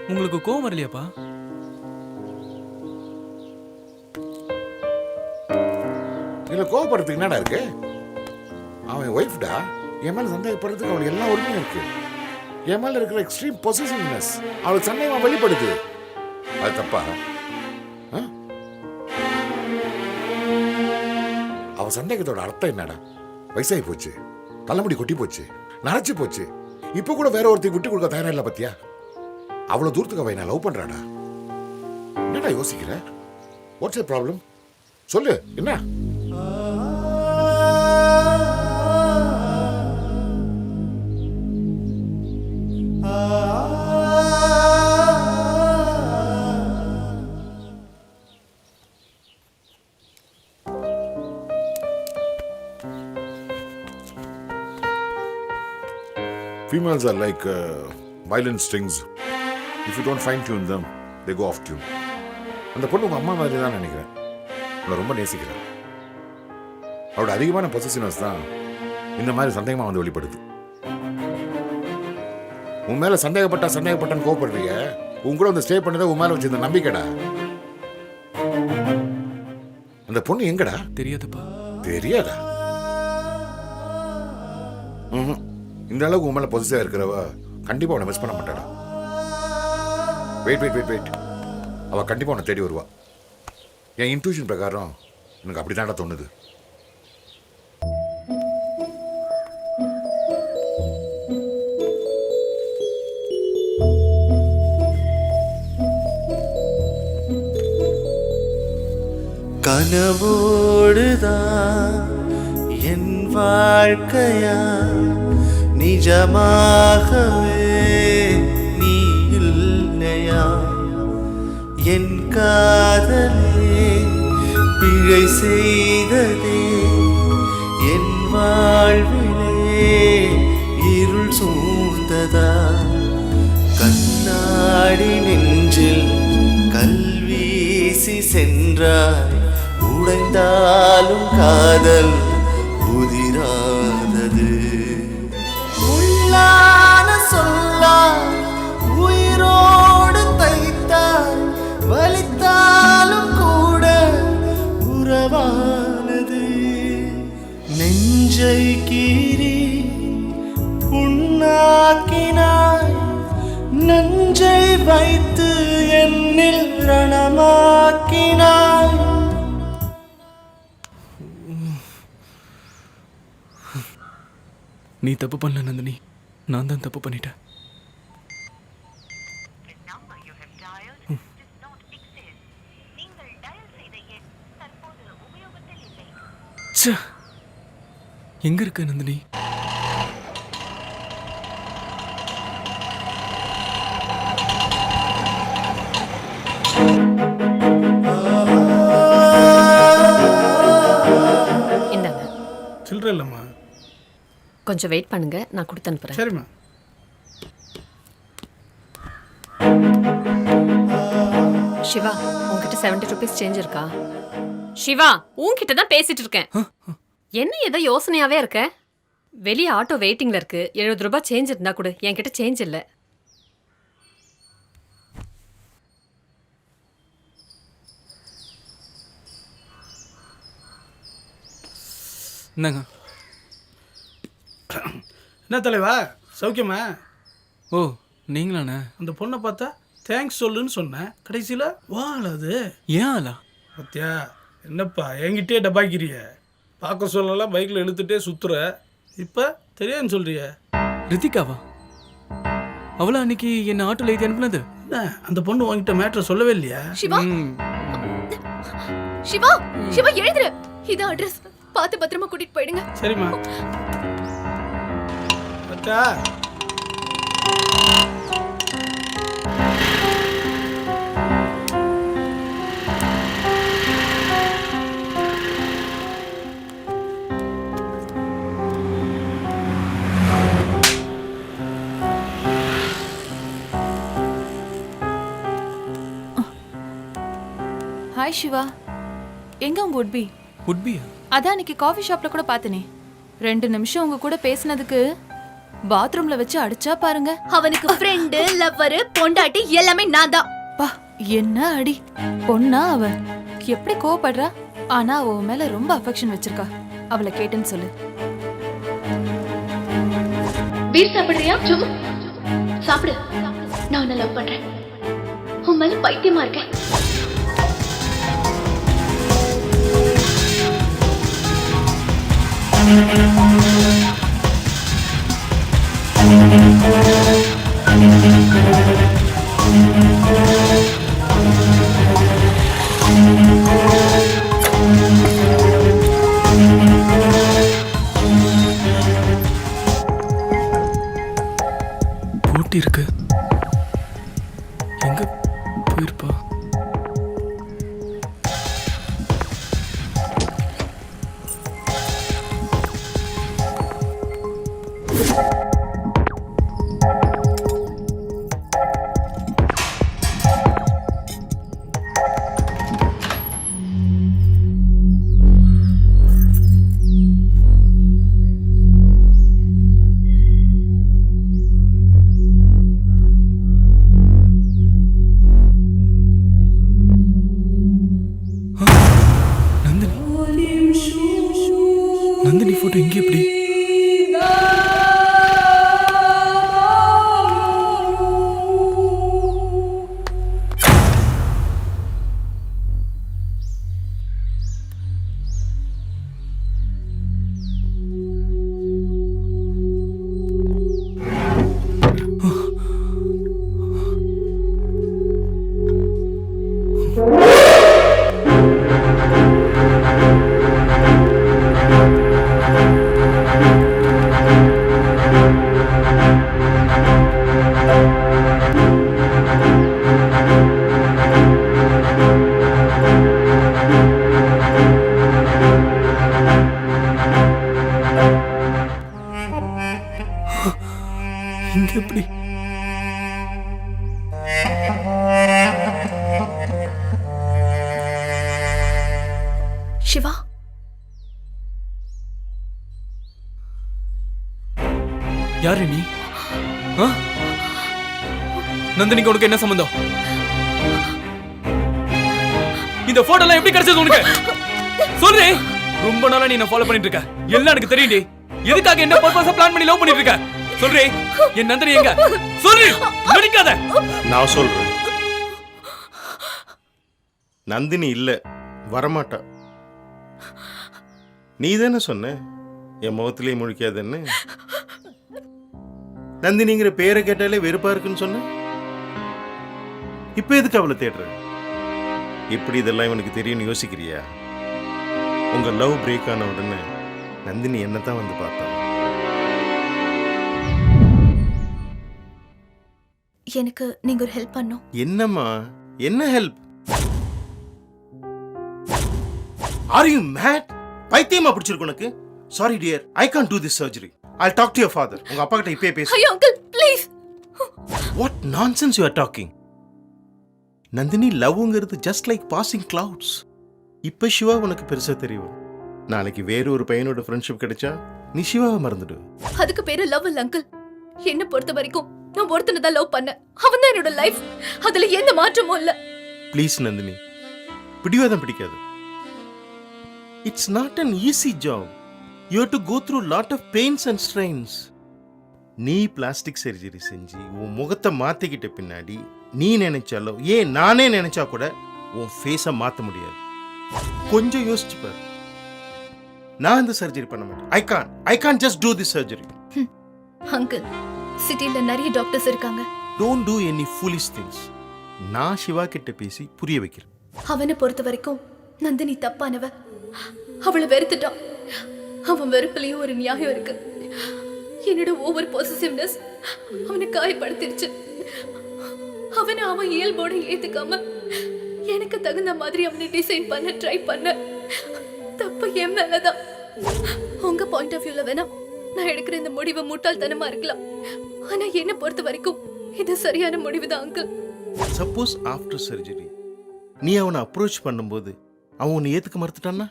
உங்களுக்கு கோவம் வரலையாப்பா? இல்ல கோவப்படுறதுக்கு என்னடா இருக்கு? அவன் ஒய்ஃப்டா, என் மேல சந்தேகப்படுறதுக்கு அவளுக்கு எல்லா உரிமையும் இருக்கு. என் மேல இருக்கிற எக்ஸ்ட்ரீம் பொசிசிவ்னஸ் அவளுக்கு சந்தேகமா வெளிப்படுது. அது தப்பா? அவ சந்தேகத்தோட அர்த்தம் என்னடா? வயசாகி போச்சு, தலைமுடி கொட்டி போச்சு, நரைச்சு போச்சு, இப்ப கூட வேற ஒருத்தையும் விட்டு கொடுக்க தயாரா இல்ல. பத்தியா அவ்வளவு தூரத்துக்கு அவ நான் லவ் பண்றாடா. என்னடா யோசிக்கிற? What's the problem? சொல்லு என்ன? Females are like violin strings. If you don't fine tune them, they go off tune. அந்த பொண்ணு உங்க அம்மா மாதிரி தான் நினைக்கிறேன். அவளை ரொம்ப நேசிக்கிறேன். அவளோட அதிகமான பொசிஷனஸ் தான் இந்த மாதிரி சந்தேகமா வந்து வெளிப்படுது. உன் மேல சந்தேகப்பட்டான்னு கோவப்படுறீங்க. உன் கூட வந்து ஸ்டே பண்ணதை உன் மேல வச்சிருந்த நம்பிக்கைடா. அந்த பொண்ணு எங்கடா? தெரியாதுப்பா. தெரியாதா? இந்த அளவுக்கு உன் மேல பொசிசிவா இருக்கிறவ கண்டிப்பா உன்னை மிஸ் பண்ண மாட்டாடா. வெயிட், அவ கண்டிப்பா உன்னை தேடி வருவா. என் இன்ட்யூஷன் பிரகாரம் எனக்கு அப்படிதான்டா தோணுது. கனவோடுதான் என் வாழ்க்கையா, நிஜமாகவே நீ இல்லையா? என் காதலே பிழை செய்ததே, என் வாழ்விலே இருள் சூழ்ந்ததா? கண்ணாடி நெஞ்சில் கல்வீசி சென்றாய், உடைந்தாலும் காதல் உதிராதது. உள்ளான சொல்லா உயிரோடு தைத்தாய், வலித்தாலும் கூட உறவானது. நெஞ்சை கீறி புண்ணாக்கினாய், நெஞ்சை வைத்து என்னில் ரணமாக்கினாய். நீ தப்பு பண்ணல நந்தினி, நான் தான் தப்பு பண்ணிட்டேன். எங்க இருக்க நந்தினி? இந்தாங்க. சில்லற இல்லைம்மா. கொஞ்சம் வெயிட் பண்ணுங்க, நான் கொடுத்து அனுப்புறேன். சரிம்மா. சிவா, உன்கிட்ட 70 rupees சேஞ்ச் இருக்கா? சிவா, உன்கிட்ட தான் பேசிட்டு இருக்கேன். என்ன ஏதோ யோசனையாவே இருக்க? வெளியே ஆட்டோ வெயிட்டிங்ல இருக்கு. 70 ரூபாய் சேஞ்ச் இருந்தா கொடு. என்கிட்ட சேஞ்ச் இல்ல. என்னங்க? என்ன தலைவா, சௌக்கியமா? ஓ நீங்களாண்ணே? அந்த பொண்ணை பார்த்தா தேங்க்ஸ் சொல்லுன்னு சொன்னேன், கடைசியில் வாள் அது. ஏன் ஆளா? பத்தியா என்னப்பா என்கிட்டே டபாக்கிறிய? பார்க்க சொல்லலாம் பைக்கில் இழுத்துட்டே சுற்றுற, இப்போ தெரியாதுன்னு சொல்றிய. ரித்திகாவா? அவளா அன்னைக்கு என்ன ஆட்டோல ஏற்றி அனுப்புனது? என்ன அந்த பொண்ணு உங்ககிட்ட மேட்ரை சொல்லவே இல்லையா? சிவா சிவா சிவா எழுதுற. இது அட்ரஸ், பார்த்து பத்திரமா கூட்டிட்டு போயிடுங்க. சரிம்மா. பத்தா ஹாய் சிவா, எங்க உங்க உட்பி? உட்பியா? அதான் அன்னைக்கு காஃபி ஷாப்ல கூட பார்த்தனே. 2 நிமிஷம் உங்க கூட பேசினதுக்கு பாத்ரூம்ல வச்சு அடிச்சா பாருங்க. அவனுக்கு ஃப்ரெண்டு, லவ்வர், பொண்டாட்டி எல்லாமே நான் தான். பா என்ன அடி! பொண்ணா அவ எப்படி கோவப்படுறா? ஆனா அவ உன் மேல ரொம்ப அஃபெக்ஷன் வச்சிருக்கா. அவளை கேட்டேன்னு சொல்லு. பீர் சாப்பிடுறியா? சும்மா சாப்பிடு. நான் உன்னை லவ் பண்றேன். உன் மேல பைத்தியமா இருக்கேன். போட்டி இருக்கு. எங்க போயிருப்பா? நந்தினி போட்டோ எங்க எப்படி? இங்க எப்படி? சிவா, யாரு நீ? நந்தினிக்கு உனக்கு என்ன சம்பந்தம்? இந்த போட்டோலாம் எப்படி கிடைச்சது உனக்கு? சொல்லு. ரொம்ப நாளா நீ என்ன ஃபாலோ பண்ணிட்டு இருக்க. எல்லாம் எனக்கு தெரியும்டி. எதுக்காக என்ன பர்பஸா பிளான் பண்ணி லவ் பண்ணிட்டு இருக்க? சொல்றே. என் நந்தினி எங்க? சொல்லு. நடிக்காத. நான் சொல்றேன். நந்தினி இல்ல, வரமாட்டா. நீ தானே சொன்ன என் முகத்திலே முழிக்காதன்னு. நந்தினிங்கிற பேரை கேட்டாலே வெறுப்பா இருக்குன்னு சொன்ன. இப்ப எதுக்கு அவளை தேடுற? எப்படி இதெல்லாம் இவனுக்கு தெரியும்னு யோசிக்கிறியா? உங்க லவ் பிரேக் ஆன உடனே நந்தினி என்னதான் வந்து பார்த்தா. எனக்கு நீங்க ஒரு ஹெல்ப் பண்ணும். என்னம்மா? என்ன ஹெல்ப்? Are you mat? பைத்தியமா பிடிச்சிருக்கு உனக்கு? Sorry dear, I can't to this surgery. I'll talk to your father. உங்க அப்பா கிட்ட இப்பவே பேசு. ஐயோ uncle please. What nonsense you are talking? Nandini லவ்ங்கிறது just like passing clouds. இப்ப சிவா உனக்கு பெருசா தெரியும். நாளைக்கு வேற ஒரு பையனோட ஃப்ரெண்ட்ஷிப் கிடைச்சா நீ சிவாவை மறந்துடு. அதுக்கு பேரு லவ் இல்ல அங்கிள். என்ன பொறுத்த வரைக்கும் நான் ஒருத்தனை தான் லவ் பண்ணேன். அவன் தான் என்னோட லைஃப். அதுல எந்த மாற்றமும் இல்ல. ப்ளீஸ் நந்தினி, பிடிவாதம் பிடிக்காது. It's not an easy job. You have to go through lot of pains and strains. நீ பிளாஸ்டிக் சர்ஜரி செஞ்சு உன் முகத்தை மாத்திக்கிட்ட பின்னாடி நீ நினைச்சாலோ ஏன் நானே நினைச்சா கூட உன் ஃபேஸை மாற்ற முடியாது. கொஞ்சம் யோசிச்சு பாரு. நான் இந்த சர்ஜரி பண்ண மாட்டேன். I can just do this surgery. Uncle, சிட்டில நிறைய டாக்டர்ஸ் இருக்காங்க. Don't do any foolish things. நான் சிவா கிட்ட பேசி புரிய வைக்கிறேன். அவனை பொறுத்த வரைக்கும் நந்தினி தப்பானவ. அவளை வெறுத்துட்டான். அவன் வெறுப்புலயும் ஒரு நியாயம் இருக்கு. என்னோட ஓவர் பொசசிவ்னஸ் அவனை காயப்படுத்திருச்சு. அவன் இயல்போட ஏத்துக்காம எனக்கு தகுந்த மாதிரி அவனை டிசைன் பண்ண ட்ரை பண்ண. தப்பு என் மேலதான். உங்க பாயிண்ட் ஆஃப் வியூல வேணா நான் எடுக்கிற இந்த முடிவு முட்டாள்தனமா இருக்கலாம். ஆனா என்ன பொறுத்த வரைக்கும் இது சரியான முடிவுதான் அங்கிள். சப்போஸ் ஆஃப்டர் சர்ஜரி நீ அவனை அப்ரோச் பண்ணும்போது அவன் உன்னை ஏத்துக்க மறுத்துட்டான்னா?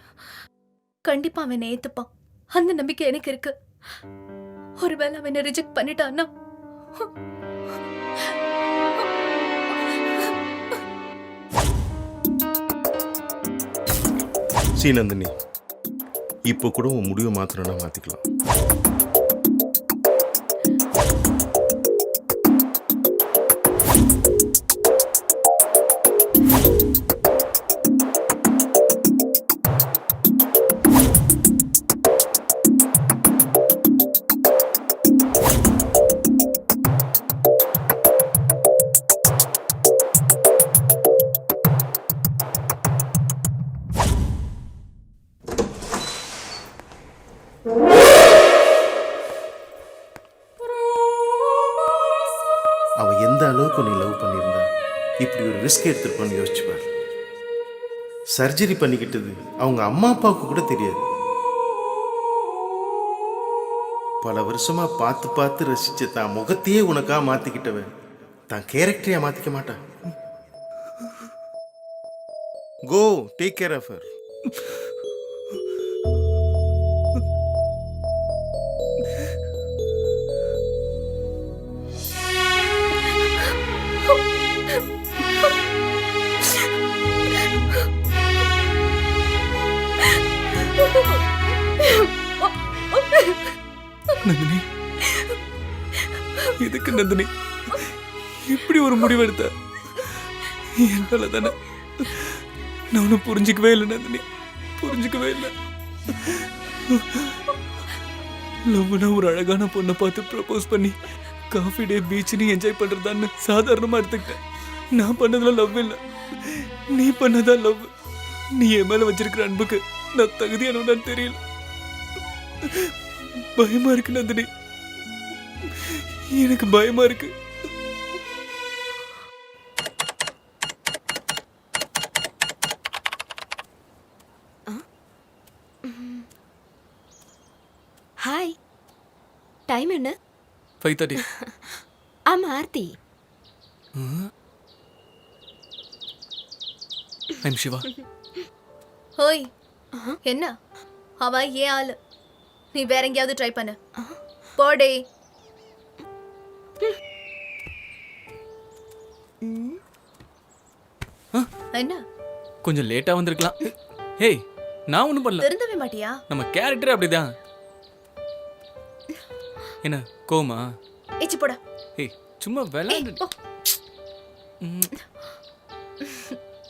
கண்டிப்பா அவனை ஏத்துப்பான். அந்த நம்பிக்கை எனக்கு இருக்கு. ஒருவேளை அவனை ரிஜெக்ட் பண்ணிட்டான்னா நந்தினி, இப்போ கூட உன் முடிவை மாத்திரம்னா மாத்திக்கலாம். அவ எந்த அளவுக்கு நீ லவ் பண்ணியிருந்தா இப்படி ஒரு ரிஸ்க் எடுத்திருப்பான்னு யோசிச்சுப்பார். சர்ஜரி பண்ணிக்கிட்டது அவங்க அம்மா அப்பாவுக்கு கூட தெரியாது. பல வருஷமா பார்த்து பார்த்து ரசிச்ச தான் முகத்தையே உனக்கா மாத்திக்கிட்டவன் தான் கேரக்டரையா மாத்திக்க மாட்டான். Go take care of her. Nandini, எதுக்கு நந்தினி இப்படி ஒரு முடிவு எடுத்த? என்னால தானே. நான் ஒன்னும் புரிஞ்சுக்கவே இல்லை நந்தினி, புரிஞ்சுக்கவே இல்லை. லவ்னா ஒரு அழகான பொண்ணை பார்த்து ப்ரப்போஸ் பண்ணி காஃபி டே பீச்னு என்ஜாய் பண்றதான்னு சாதாரணமா எடுத்துக்கிட்டேன். நான் பண்ணதுல லவ் இல்லை, நீ பண்ணதான் லவ். நீ என் மேல வச்சிருக்கிற அன்புக்கு நான் தகுதியானவனான்னு தெரியல. பயமா இருக்கு நந்தினி, எனக்கு பயமா இருக்கு. ஹாய், டைம் என்ன? 5:30. ஆமா ஆர்த்தி. ஐம் சிவா. ஹோய், என்ன அவ ஏன் ஆளு? நீ வேற எங்கேயாவது ட்ரை பண்ணு. போடே. என்ன கொஞ்சம் லேட்டா வந்திருக்கலாம். ஹேய், நான் ஒண்ணும் பண்ணல. திருந்தவே மாட்டியா? நம்ம கேரக்டர் அப்படிதான். என்ன கோமா? ஏச்சி போடா. ஏய், சும்மா விளையாடு.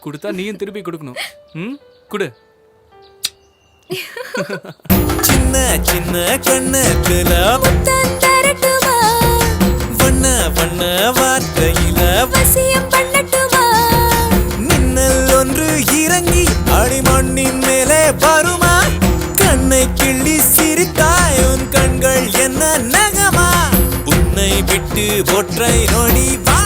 கொடுத்தா நீயும் திருப்பி கொடுக்கணும். குடு. சின்ன சின்ன கண்ணத்துல முத்தம் தரட்டுமா? வண்ண வண்ண வார்த்தையில வசியம் பண்ணட்டுமா? மின்னல் ஒன்று இறங்கி அடிமண்ணின் மேலே வருமா? கண்ணை கிள்ளி சிரித்தாய் உன் கண்கள் என்ன நகமா? உன்னை விட்டு ஒற்றை நொடி வா